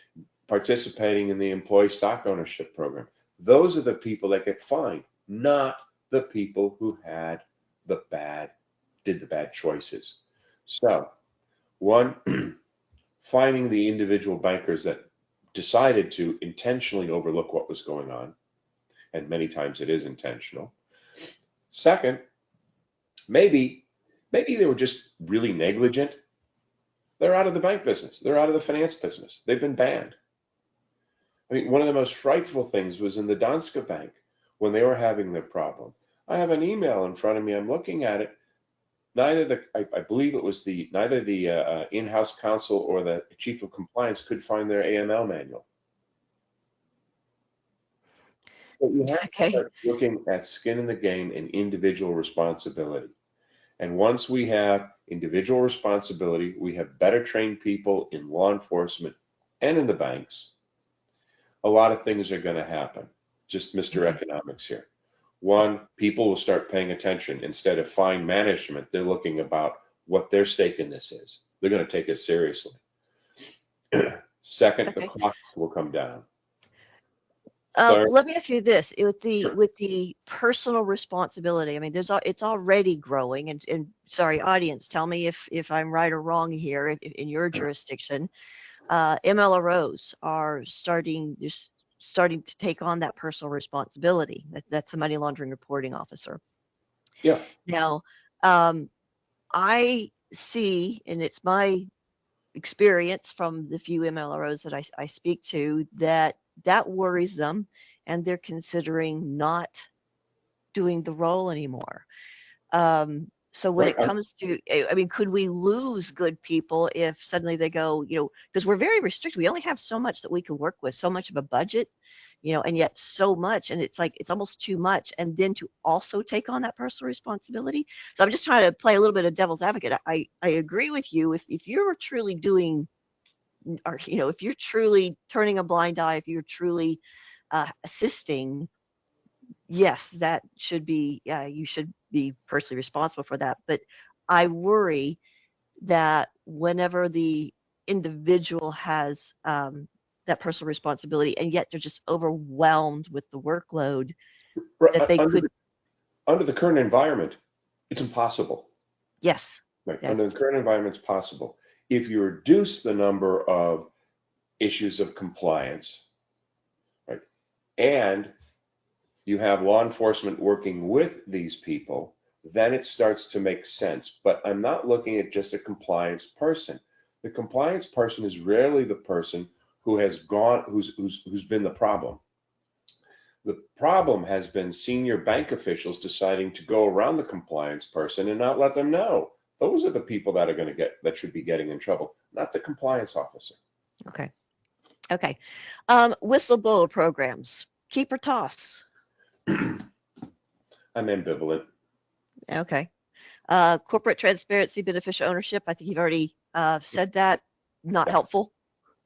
participating in the employee stock ownership program. Those are the people that get fined, not the people who did the bad choices. So, one, finding the individual bankers that decided to intentionally overlook what was going on, and many times it is intentional. Second, maybe they were just really negligent. They're out of the bank business. They're out of the finance business. They've been banned. I mean, one of the most frightful things was in the Danske Bank when they were having their problem. I have an email in front of me. I'm looking at it. I believe it was neither the in-house counsel or the chief of compliance could find their AML manual. But you have to start looking at skin in the game and individual responsibility. And once we have individual responsibility, we have better trained people in law enforcement and in the banks. A lot of things are going to happen. Just Mr. Economics here. One, people will start paying attention. Instead of fine management, they're looking about what their stake in this is. They're going to take it seriously. Second, the costs will come down. Let me ask you this: with the personal responsibility, I mean, it's already growing. And sorry, audience, tell me if I'm right or wrong here. In your jurisdiction, MLROs are starting to take on that personal responsibility. That's the money laundering reporting officer. Yeah. Now, I see, and it's my experience from the few MLROs that I speak to, that worries them, and they're considering not doing the role anymore. So when it comes to, I mean, could we lose good people if suddenly they go, because we're very restricted. We only have so much that we can work with, so much of a budget, and yet so much, and it's like, it's almost too much. And then to also take on that personal responsibility. So I'm just trying to play a little bit of devil's advocate. I agree with you. If you're truly doing, or, if you're truly turning a blind eye, if you're truly assisting, yes, that should be, you should be personally responsible for that. But I worry that whenever the individual has that personal responsibility, and yet they're just overwhelmed with the workload, that they could. Under the current environment, it's impossible. Yes. Right. Under the current environment, it's possible. If you reduce the number of issues of compliance, right, and you have law enforcement working with these people, then it starts to make sense. But I'm not looking at just a compliance person. The compliance person is rarely the person who has gone, who's been the problem. The problem has been senior bank officials deciding to go around the compliance person and not let them know. Those are the people that should be getting in trouble, not the compliance officer. Okay. Whistleblower programs, keep or toss? I'm ambivalent. Okay. Corporate transparency, beneficial ownership. I think you've already said that. Not helpful.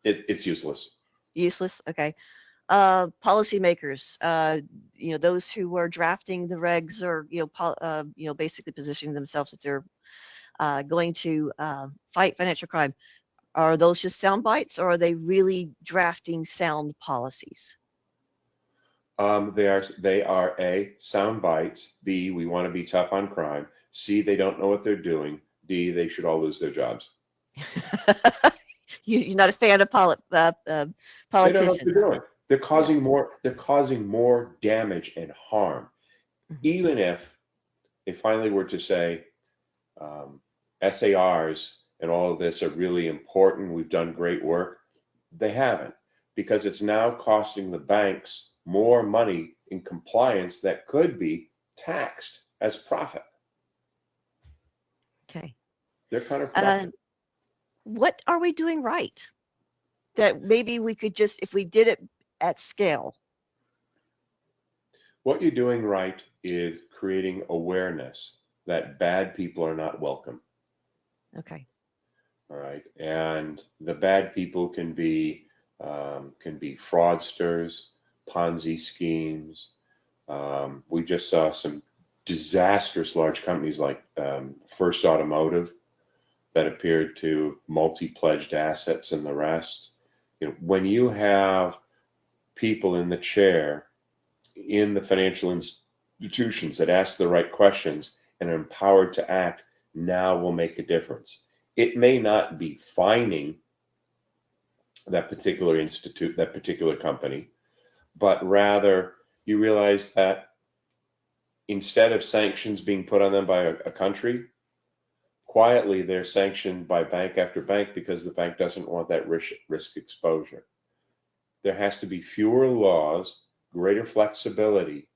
It's useless. Useless. Okay. policymakers, those who are drafting the regs or, basically positioning themselves that they're going to fight financial crime. Are those just sound bites, or are they really drafting sound policies? They are A, sound bites. B, we want to be tough on crime. C, they don't know what they're doing. D, they should all lose their jobs. You're not a fan of They don't know what politicians. they're doing. They're Yeah. causing more damage and harm. Mhm. Even if they finally were to say, SARs and all of this are really important, we've done great work, they haven't, because it's now costing the banks more money in compliance that could be taxed as profit. Okay. They're counterproductive. And what are we doing right? That maybe we could just, if we did it at scale. What you're doing right is creating awareness that bad people are not welcome. Okay. All right, and the bad people can be fraudsters, Ponzi schemes. We just saw some disastrous large companies like First Automotive that appeared to multi-pledged assets and the rest. When you have people in the chair in the financial institutions that ask the right questions and are empowered to act, now will make a difference. It may not be fining that particular institute, that particular company, but rather you realize that instead of sanctions being put on them by a country, quietly they're sanctioned by bank after bank because the bank doesn't want that risk exposure. There has to be fewer laws, greater flexibility,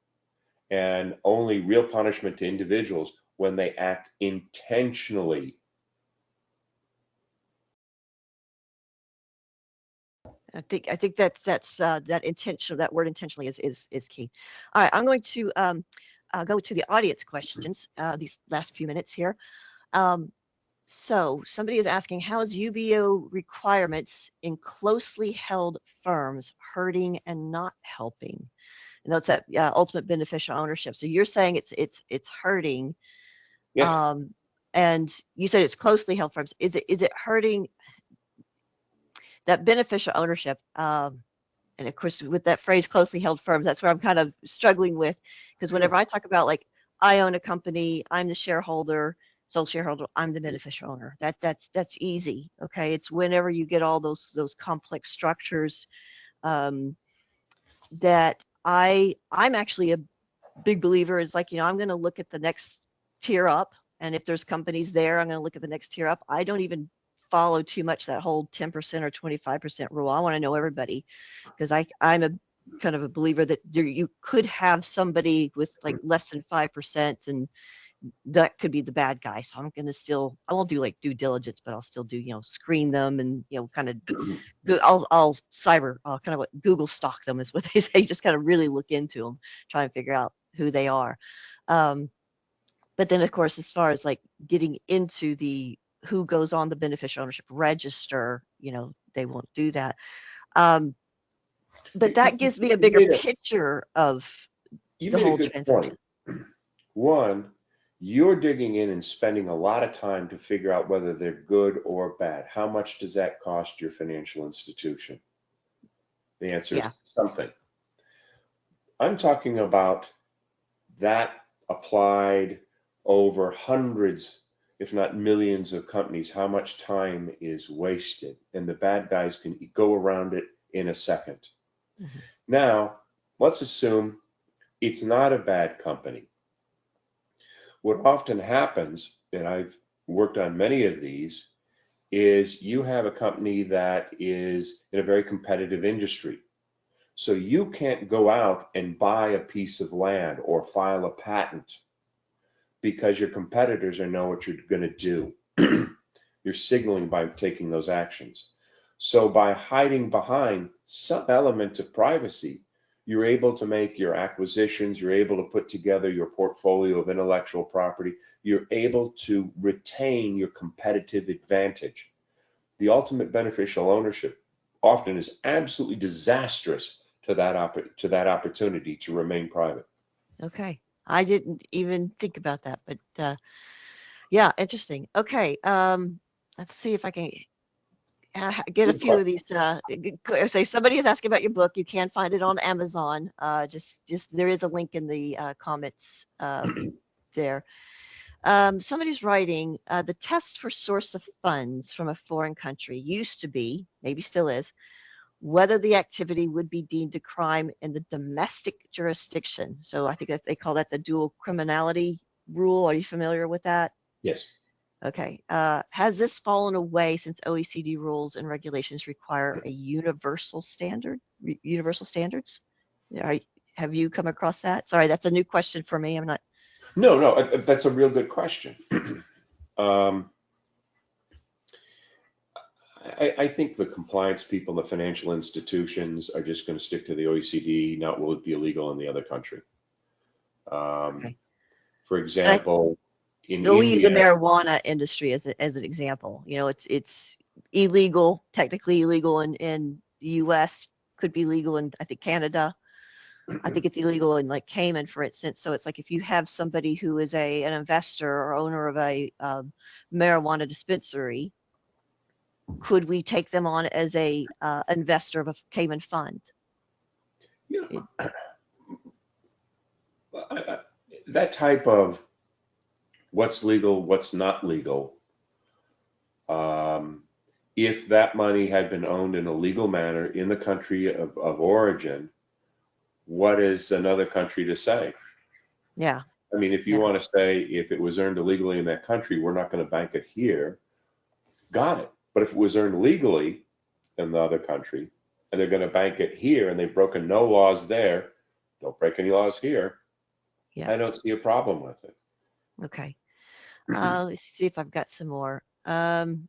and only real punishment to individuals when they act intentionally. I think that's that intentional, that word intentionally is key. All right, I'm going to go to the audience questions these last few minutes here. So somebody is asking, how is UBO requirements in closely held firms hurting and not helping? And that's that ultimate beneficial ownership. So you're saying it's hurting, Yes. and you said it's closely held firms. Is it hurting that beneficial ownership? And of course, with that phrase "closely held firms," that's where I'm kind of struggling with, because whenever I talk about, like, I own a company, I'm the shareholder, sole shareholder, I'm the beneficial owner. That's easy. Okay, it's whenever you get all those complex structures, that I'm actually a big believer is, like, I'm going to look at the next tier up, and if there's companies there, I'm going to look at the next tier up. I don't even follow too much that whole 10% or 25% rule. I want to know everybody, because I'm a kind of a believer that you could have somebody with like less than 5%, and that could be the bad guy. So I'm going to still, I won't do like due diligence, but I'll still do, screen them and, kind of I'll kind of what Google stalk them is what they say. Just kind of really look into them, try and figure out who they are. But then, of course, as far as like getting into the who goes on the beneficial ownership register, they won't do that. But that gives me a bigger picture of You the made a whole good transaction. point. One, you're digging in and spending a lot of time to figure out whether they're good or bad. How much does that cost your financial institution? The answer is something. I'm talking about that applied over hundreds, if not millions of companies, how much time is wasted, and the bad guys can go around it in a second. Mm-hmm. Now, let's assume it's not a bad company. What often happens, and I've worked on many of these, is you have a company that is in a very competitive industry. So you can't go out and buy a piece of land or file a patent because your competitors know what you're going to do. You're signaling by taking those actions. So by hiding behind some element of privacy, you're able to make your acquisitions, you're able to put together your portfolio of intellectual property, you're able to retain your competitive advantage. The ultimate beneficial ownership often is absolutely disastrous to that opportunity to remain private. Okay. I didn't even think about that, but yeah, interesting. Okay. Let's see if I can get a Good few of question. these. Say somebody is asking about your book. You can find it on Amazon. Just there is a link in the comments there. Somebody's writing, the test for source of funds from a foreign country used to be, maybe still is, whether the activity would be deemed a crime in the domestic jurisdiction. So I think that they call that the dual criminality rule. Are you familiar with that? Yes. Okay. Has this fallen away since OECD rules and regulations require a universal standard, universal standards? Are, have you come across that? Sorry, that's a new question for me. I'm not. No, no, that's a real good question. um, I think the compliance people, the financial institutions are just going to stick to the OECD, not will it be illegal in the other country. Um, Okay. for And example, in we use the India, marijuana industry as an example. You know, it's illegal, technically illegal in the U.S. Could be legal in I think Canada. I think it's illegal in like Cayman, for instance. So it's like if you have somebody who is an investor or owner of a marijuana dispensary, could we take them on as a investor of a Cayman fund? you It, know, that type of what's legal, what's not legal. Um, if that money had been owned in a legal manner in the country of origin, what is another country to say? yeah, I mean, if you yeah, want to say if it was earned illegally in that country, we're not going to bank it here, got it. But if it was earned legally in the other country and they're going to bank it here and they've broken no laws there, don't break any laws here, yeah. I don't see a problem with it. Okay. Let's see if I've got some more. I mean,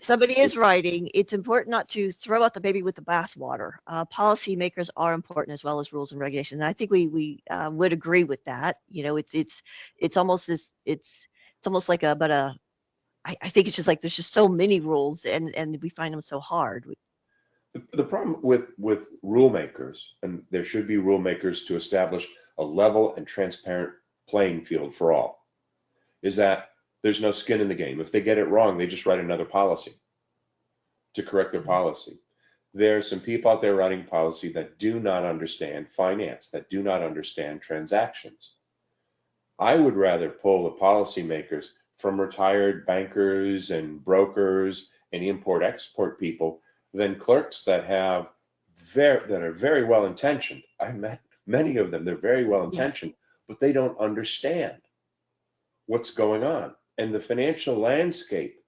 Somebody is writing, it's important not to throw out the baby with the bathwater. Policymakers are important as well as rules and regulations. And I think we would agree with that. You know, it's almost this it's almost like I think it's just like there's just so many rules and we find them so hard. the problem with rule makers, and there should be rule makers to establish a level and transparent playing field for all, is that there's no skin in the game. If they get it wrong, they just write another policy to correct their policy. There are some people out there writing policy that do not understand finance, that do not understand transactions. I would rather pull the policymakers from retired bankers and brokers and import export people than clerks that are very well intentioned. I've met many of them, they're very well Yeah. intentioned, but they don't understand what's going on. And the financial landscape,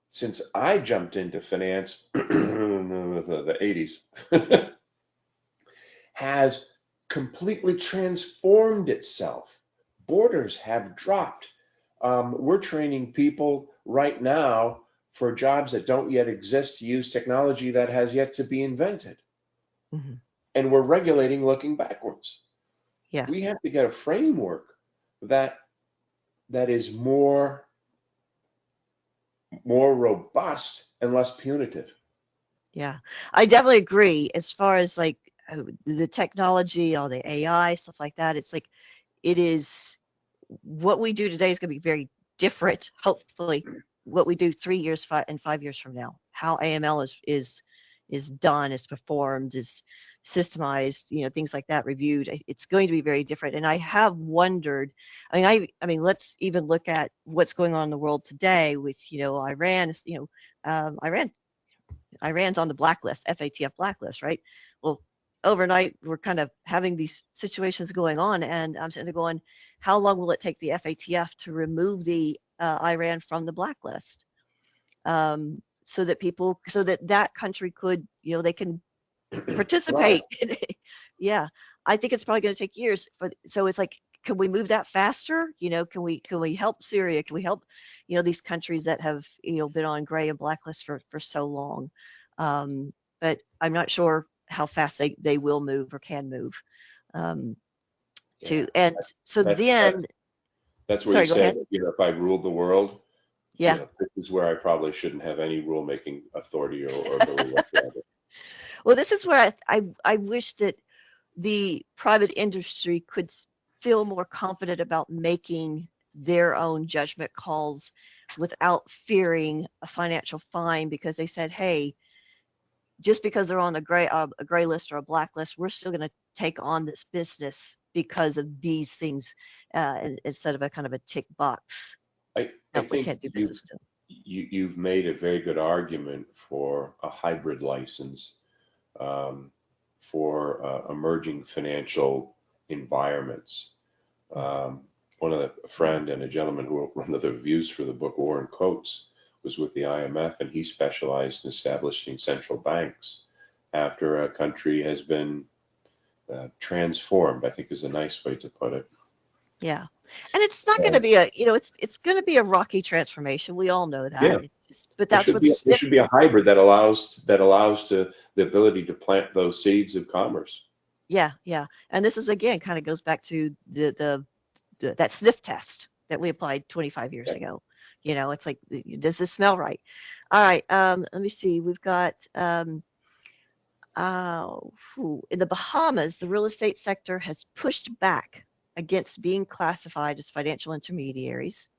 since I jumped into finance the 80s, has completely transformed itself. Borders have dropped. We're training people right now for jobs that don't yet exist to use technology that has yet to be invented. Hmm. And we're regulating looking backwards. Yeah. We have to get a framework that is more robust and less punitive. Yeah, I definitely agree. As far as like the technology, all the AI, stuff like that, it's like it is what we do today is going to be very different, hopefully, what we do 3 years, 5 years from now. How AML is done, is performed, is systemized, you know, things like that, reviewed. It's going to be very different. And I have wondered, I mean, let's even look at what's going on in the world today with, you know, Iran, you know, Iran's on the blacklist, FATF blacklist, right? Well, overnight we're kind of having these situations going on, and I'm sitting there going, how long will it take the FATF to remove the Iran from the blacklist, so that that country could, you know, they can Right. participate? Yeah, I think it's probably going to take years. So it's like, can we move that faster? You know, can we help Syria? Can we help, you know, these countries that have, you know, been on gray and blacklist for so long? But I'm not sure how fast they will move or can move. Um, Yeah. to and so That's then, that's where you sorry, go say, ahead. if I ruled the world, Yeah. this is where I probably shouldn't have any rule making authority or ability whatsoever. Well, this is where I wish that the private industry could feel more confident about making their own judgment calls without fearing a financial fine because they said, hey, just because they're on a gray list or a black list, we're still going to take on this business because of these things instead of a kind of a tick box. I No, we think can't do business with them. you've made a very good argument for a hybrid license um, for emerging financial environments. Um, one of the a friend and a gentleman who wrote one of the reviews for the book, Warren Coates, was with the IMF, and he specialized in establishing central banks after a country has been transformed, I think is a nice way to put it. Yeah. And it's not going to And be it's going to be a rocky transformation. We all know yeah, that. It's just, but that's where the there SNP. should be a hybrid that allows to the ability to plant those seeds of commerce. Yeah, yeah. And this is again kind of goes back to that sniff test that we applied 25 years Yeah. ago. It's like, does this smell right? All right. Let me see. We've got in the Bahamas, the real estate sector has pushed back against being classified as financial intermediaries,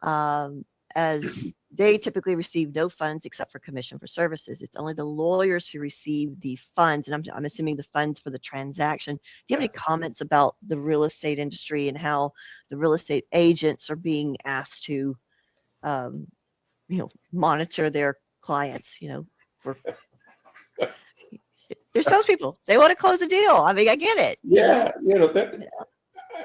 um, as they typically receive no funds except for commission for services. It's only the lawyers who receive the funds, and I'm assuming the funds for the transaction. Do you have any comments about the real estate industry and how the real estate agents are being asked to, um, monitor their clients? For they're salespeople. They want to close a deal. I mean, I get it. Yeah, that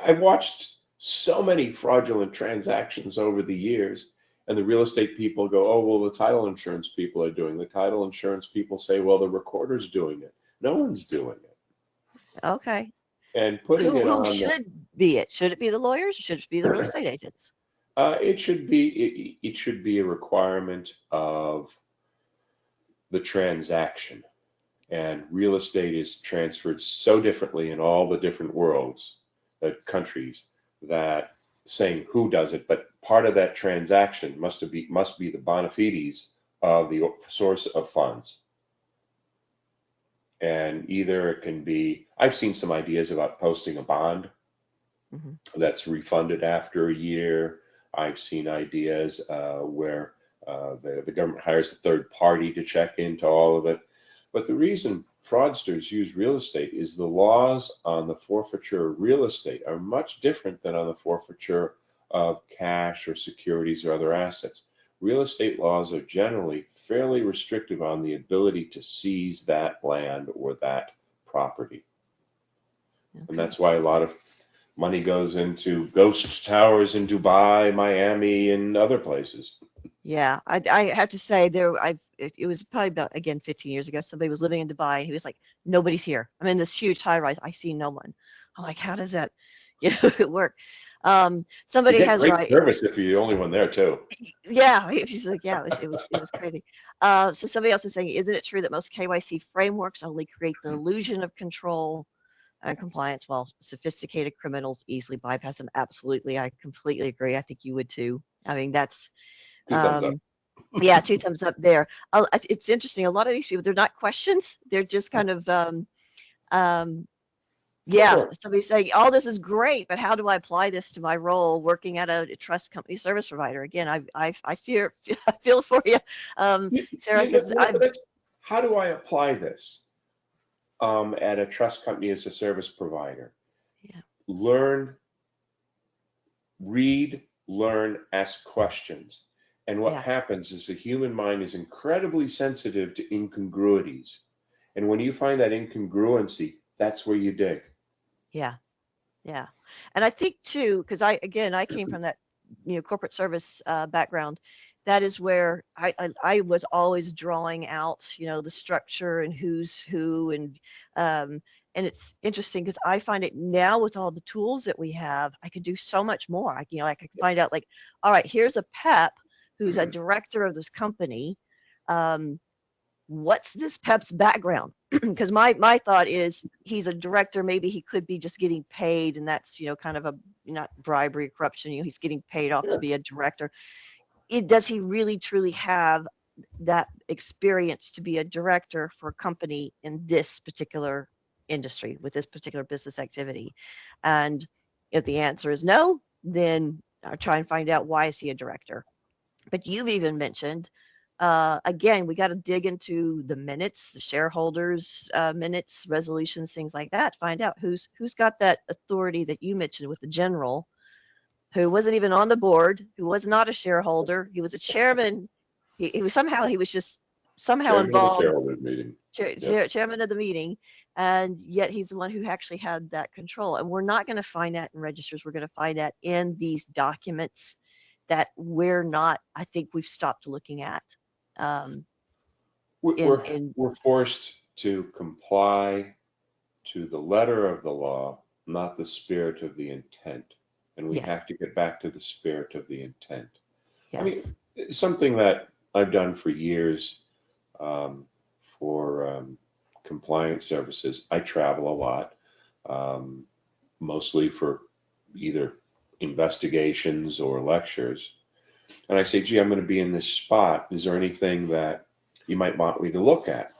I've watched so many fraudulent transactions over the years, and the real estate people go, "Oh, well, the title insurance people are doing." The title insurance people say, "Well, the recorder's doing it." No one's doing it, Okay. and putting it Who on the. should be it? Should it be the lawyers? Should it be the real estate agents? It should be a requirement of the transaction, and real estate is transferred so differently in all the different worlds, countries, that saying who does it, but part of that transaction must be the bona fides of the source of funds. And either it can be, I've seen some ideas about posting a bond Hmm. that's refunded after a year. I've seen ideas where the government hires a third party to check into all of it. But the reason fraudsters use real estate is the laws on the forfeiture of real estate are much different than on the forfeiture of cash or securities or other assets. Real estate laws are generally fairly restrictive on the ability to seize that land or that property. And Okay. that's why a lot of money goes into ghost towers in Dubai, Miami, and other places. Yeah, I have to say it was probably about again 15 years ago. Somebody was living in Dubai and he was like, nobody's here. I'm in this huge high rise. I see no one. I'm like, how does that, work? You Somebody get has great right. service if you're the only one there too. Yeah, she's like, yeah, it was crazy. So somebody else is saying, isn't it true that most KYC frameworks only create the illusion of control and compliance while sophisticated criminals easily bypass them? Absolutely, I completely agree. I think you would too. I mean, that's Two thumbs up. um, yeah, two thumbs up there. It's interesting. A lot of these people, they're not questions. They're just kind of, um, yeah, Sure. somebody's saying, oh, this is great, but how do I apply this to my role working at a trust company service provider? Again, I fear, I feel for you, Sarah, because But that's, how do I apply this at a trust company as a service provider? yeah, Learn, read, learn, ask questions. And what yeah, happens is the human mind is incredibly sensitive to incongruities. And when you find that incongruency, that's where you dig. yeah. Yeah. And I think too, because I came from that, corporate service background. That is where I was always drawing out, the structure and who's who. And it's interesting because I find it now with all the tools that we have, I could do so much more. I could find out like, all right, here's a PEP who's a director of this company. Um, what's this Pep's background? Because my thought is he's a director. Maybe he could be just getting paid, and that's kind of a not bribery, corruption. He's getting paid off to Sure. be a director. Does he really truly have that experience to be a director for a company in this particular industry with this particular business activity? And if the answer is no, then I try and find out why is he a director. But you've even mentioned, again, we got to dig into the minutes, the shareholders' minutes, resolutions, things like that. Find out who's got that authority that you mentioned with the general, who wasn't even on the board, who was not a shareholder. He was a chairman. He was somehow he was just somehow Chairman of the involved, shareholders meeting. Yep. chairman of the meeting, and yet he's the one who actually had that control. And we're not going to find that in registers. We're going to find that in these documents that we're not. I think we've stopped looking at. Um, in We're forced to comply to the letter of the law, not the spirit of the intent. And we Yes, have to get back to the spirit of the intent. I yes, mean, it's something that I've done for years for compliance services. I travel a lot, um, mostly for either investigations or lectures. And I say, gee, I'm going to be in this spot. Is there anything that you might want me to look at?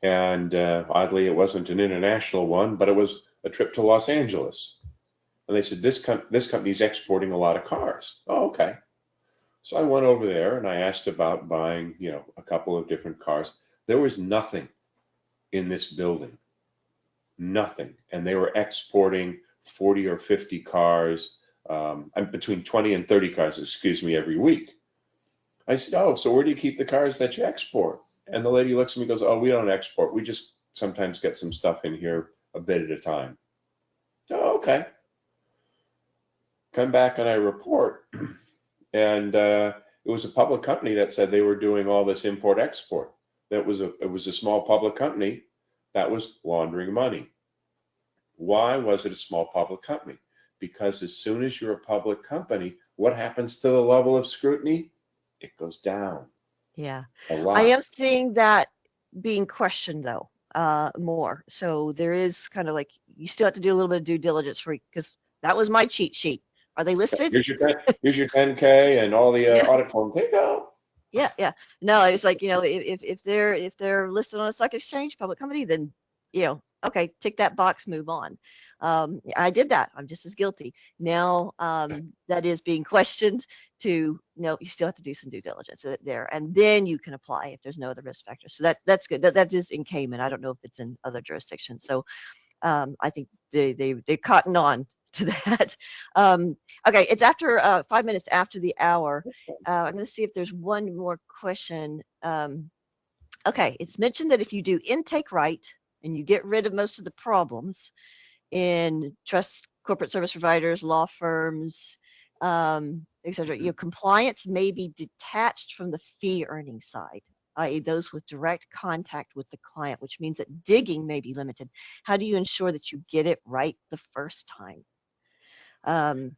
And oddly, it wasn't an international one, but it was a trip to Los Angeles. And they said, this company's exporting a lot of cars. Oh, okay. So I went over there and I asked about buying, a couple of different cars. There was nothing in this building, nothing. And they were exporting 40 or 50 cars, between 20 and 30 cars, excuse me, every week. I said, oh, so where do you keep the cars that you export? And the lady looks at me and goes, oh, we don't export. We just sometimes get some stuff in here a bit at a time. Oh, okay. Come back and I report. And it was a public company that said they were doing all this import export. It was a small public company that was laundering money. Why was it a small public company? Because as soon as you're a public company, what happens to the level of scrutiny? It goes down yeah. a I lot. am seeing that being questioned though, more. So there is kind of like you still have to do a little bit of due diligence for because that was my cheat sheet. Are they listed? Here's your 10K and all the Yeah, audit form. Here you go. yeah, yeah. No, it's like, if they're listed on a stock exchange, public company, then okay, tick that box, move on. I did that. I'm just as guilty. Now that is being questioned to no, you still have to do some due diligence there, and then you can apply if there's no other risk factors. So that's good. That is in Cayman. I don't know if it's in other jurisdictions. So I think they cotton on to that. Okay, it's after 5 minutes after the hour. I'm going to see if there's one more question. Okay, it's mentioned that if you do intake right and you get rid of most of the problems in trust, corporate service providers, law firms, etc., your compliance may be detached from the fee earning side, i.e., those with direct contact with the client, which means that digging may be limited. How do you ensure that you get it right the first time? I don't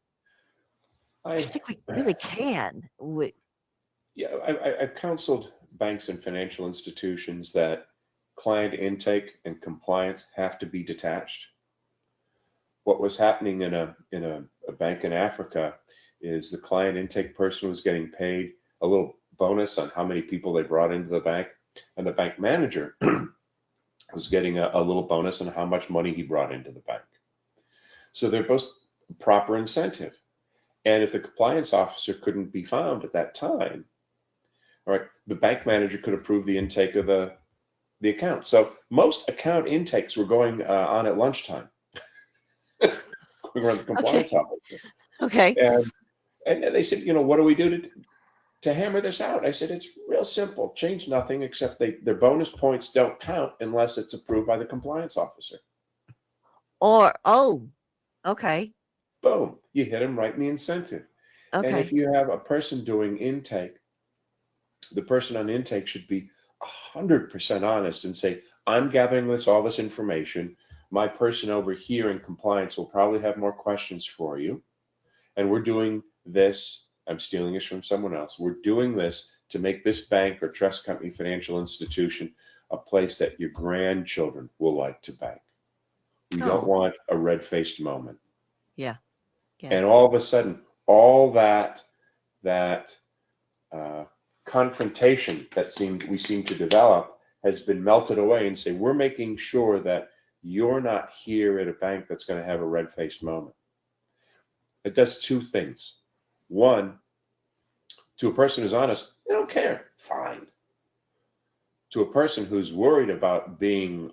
I think we really can. Yeah, I've counseled banks and financial institutions that client intake and compliance have to be detached. What was happening in a bank in Africa is the client intake person was getting paid a little bonus on how many people they brought into the bank, and the bank manager was getting a little bonus on how much money he brought into the bank. So they're both proper incentive. And if the compliance officer couldn't be found at that time, all right, the bank manager could approve the intake of the account. So most account intakes were going on at lunchtime. We were at the Okay, compliance officer, okay. and they said, what do we do to hammer this out? I said, it's real simple. Change nothing except their bonus points don't count unless it's approved by the compliance officer. Oh, okay, Boom, you hit them right in the incentive. And if okay. you have a person doing intake, the person on intake should be 100% honest and say, I'm gathering all this information. My person over here in compliance will probably have more questions for you. And we're doing this. I'm stealing this from someone else. We're doing this to make this bank or trust company, financial institution, a place that your grandchildren will like to bank. We don't Oh, want a red-faced moment. yeah, yeah. And all of a sudden, all that uh, confrontation that we seem to develop has been melted away, and say, we're making sure that you're not here at a bank that's going to have a red-faced moment. It does two things. One, to a person who's honest, they don't care. Fine. To a person who's worried about being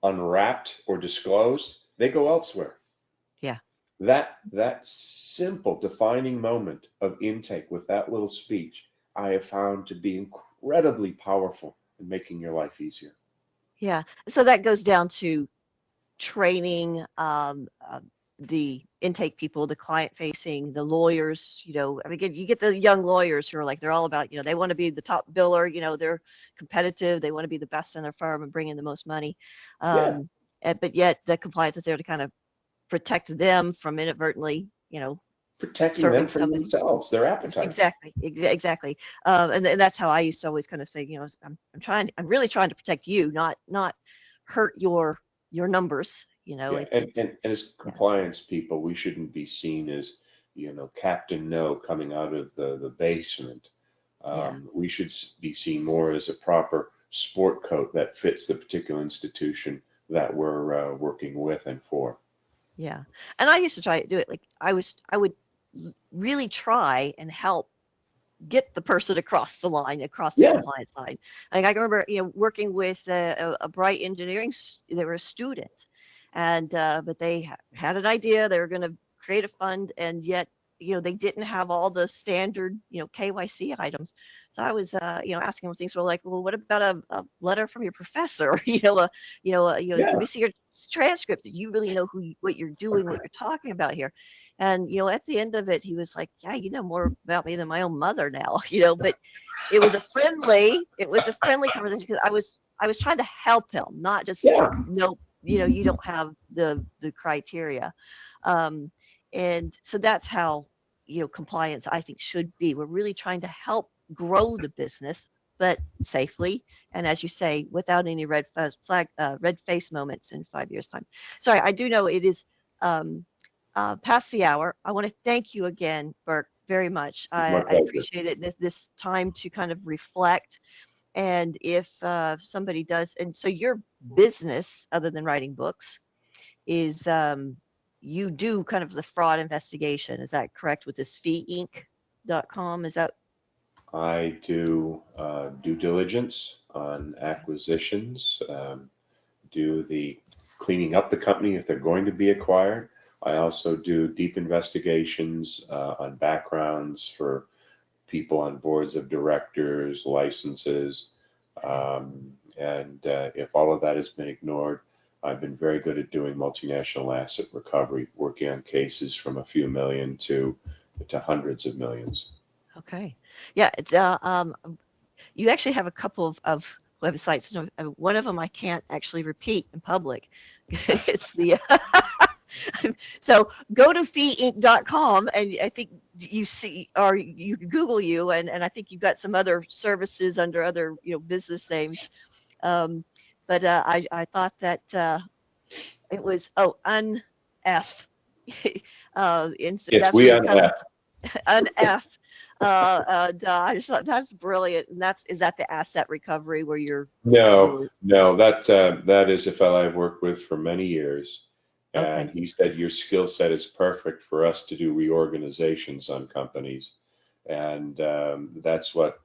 unwrapped or disclosed, they go elsewhere. Yeah. That simple defining moment of intake with that little speech, I have found to be incredibly powerful in making your life easier. Yeah. So that goes down to training the intake people, the client facing, the lawyers, I mean, again, you get the young lawyers who are like, they're all about, they want to be the top biller, they're competitive, they want to be the best in their firm and bring in the most money. Yeah, But yet the compliance is there to kind of protect them from inadvertently, protecting them serving from somebody. themselves, their appetites. Exactly, exactly. And that's how I used to always kind of say, I'm really trying to protect you, not hurt your numbers. Yeah, It's and as yeah, compliance people, we shouldn't be seen as, Captain No coming out of the basement. yeah, We should be seen more as a proper sport coat that fits the particular institution that we're working with and for. yeah. And I used to try to do it like I would really try and help get the person across the line, across the Yeah, compliance line. Like I can remember, working with a bright engineering, they were a student, and but they had an idea, they were going to create a fund, and yet, they didn't have all the standard, KYC items. So I was, asking them things were like, well, what about a letter from your professor? Let yeah, me see your transcripts. That you really know what you're doing, what you're talking about here. And, at the end of it, he was like, yeah, you know more about me than my own mother now, but it was a friendly conversation because I was trying to help him, not just, yeah. no, you don't have the criteria. Um, and so that's how, compliance, I think, should be. We're really trying to help grow the business, but safely. And as you say, without any red face moments in 5 years' time. Sorry, I do know it is past the hour. I want to thank you again, Burke, very much. My I pleasure. appreciate it. This time to kind of reflect. And if somebody does, and so your business, other than writing books, is you do kind of the fraud investigation. Is that correct with this feeinc.com? Is that I do due diligence on acquisitions, do the cleaning up the company if they're going to be acquired. I also do deep investigations on backgrounds for people on boards of directors, licenses, okay? and if all of that has been ignored, I've been very good at doing multinational asset recovery, working on cases from a few million to hundreds of millions. Okay. Yeah, it's you actually have a couple of websites. No, one of them I can't actually repeat in public. It's the so go to feeinc.com, and I think you see, or you can Google you, and I think you've got some other services under other, business names. Um, but I thought that it was, unf and so Yes, that's we where you on kind of F. unf. I just thought that's brilliant. And is that the asset recovery where you're No, really no, that is a fellow I've worked with for many years, and okay? he said your skill set is perfect for us to do reorganizations on companies, and that's what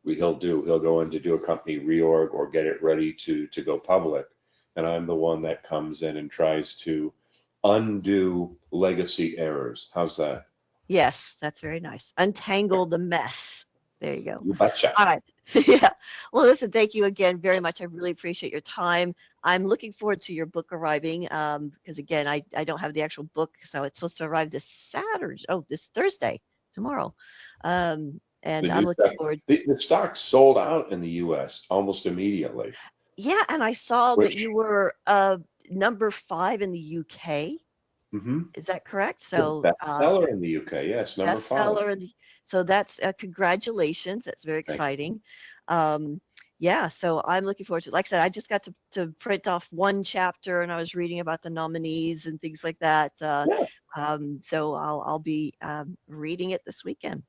he'll do. He'll go in to do a company reorg or get it ready to go public, and I'm the one that comes in and tries to undo legacy errors. How's that? Yes, that's very nice. Untangle the mess. There you go. You betcha. All right. Yeah. Well, listen, thank you again very much. I really appreciate your time. I'm looking forward to your book arriving, because again, I don't have the actual book, so it's supposed to arrive this Saturday. Oh, this Thursday, tomorrow. The And I'm new looking stock, forward. the stock sold out in the U.S. almost immediately, Yeah, and I saw that you which were number 5 in the UK. mhm, Is that correct? the So bestseller in the UK. Yes, number 5. bestseller. So that's congratulations. That's very Thank you. exciting. Um, yeah, so I'm looking forward to it. Like I said, I just got to print off one chapter and I was reading about the nominees and things like that. Yeah, So I'll be reading it this weekend.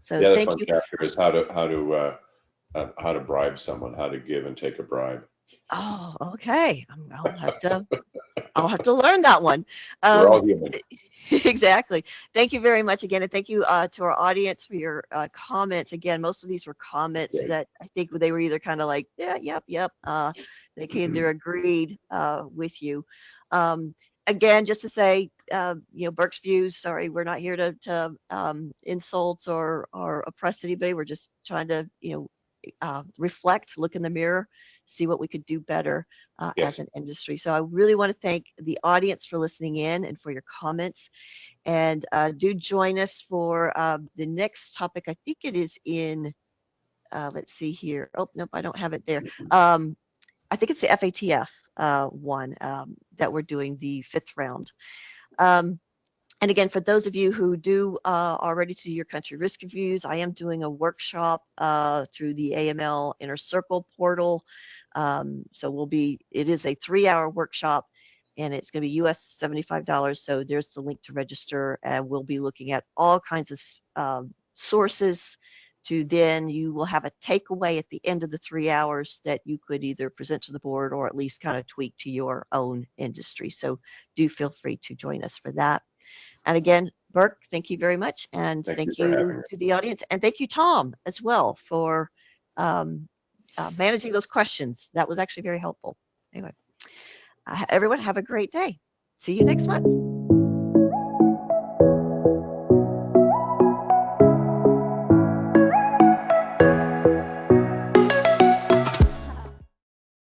So The other thank fun you. chapter is how to bribe someone, how to give and take a bribe. Oh, okay. I'll have to learn that one. We're all Um, human. exactly. Thank you very much again, and thank you to our audience for your comments. Again, most of these were comments Great. that I think they were either kind of like, yeah, yep, yep. They either agreed with you. Um, Again, just to say, Burke's views. Sorry, we're not here to insult or oppress anybody. We're just trying to, reflect, look in the mirror, see what we could do better as Yes. an industry. So I really want to thank the audience for listening in and for your comments. And do join us for the next topic. I think it is in, let's see here. Oh, nope, I don't have it there. I think it's the FATF one that we're doing the 5th round. Um, and again, for those of you who do already do your country risk reviews, I am doing a workshop through the AML Inner Circle portal. So it is a 3-hour workshop, and it's going to be US $75. So there's the link to register, and we'll be looking at all kinds of sources to then you will have a takeaway at the end of the 3 hours that you could either present to the board or at least kind of tweak to your own industry. So do feel free to join us for that. And again, Burke, thank you very much. And Thank you thank for you having me. to the audience. And thank you, Tom, as well, for um, managing those questions. That was actually very helpful. Anyway, everyone have a great day. See you next month.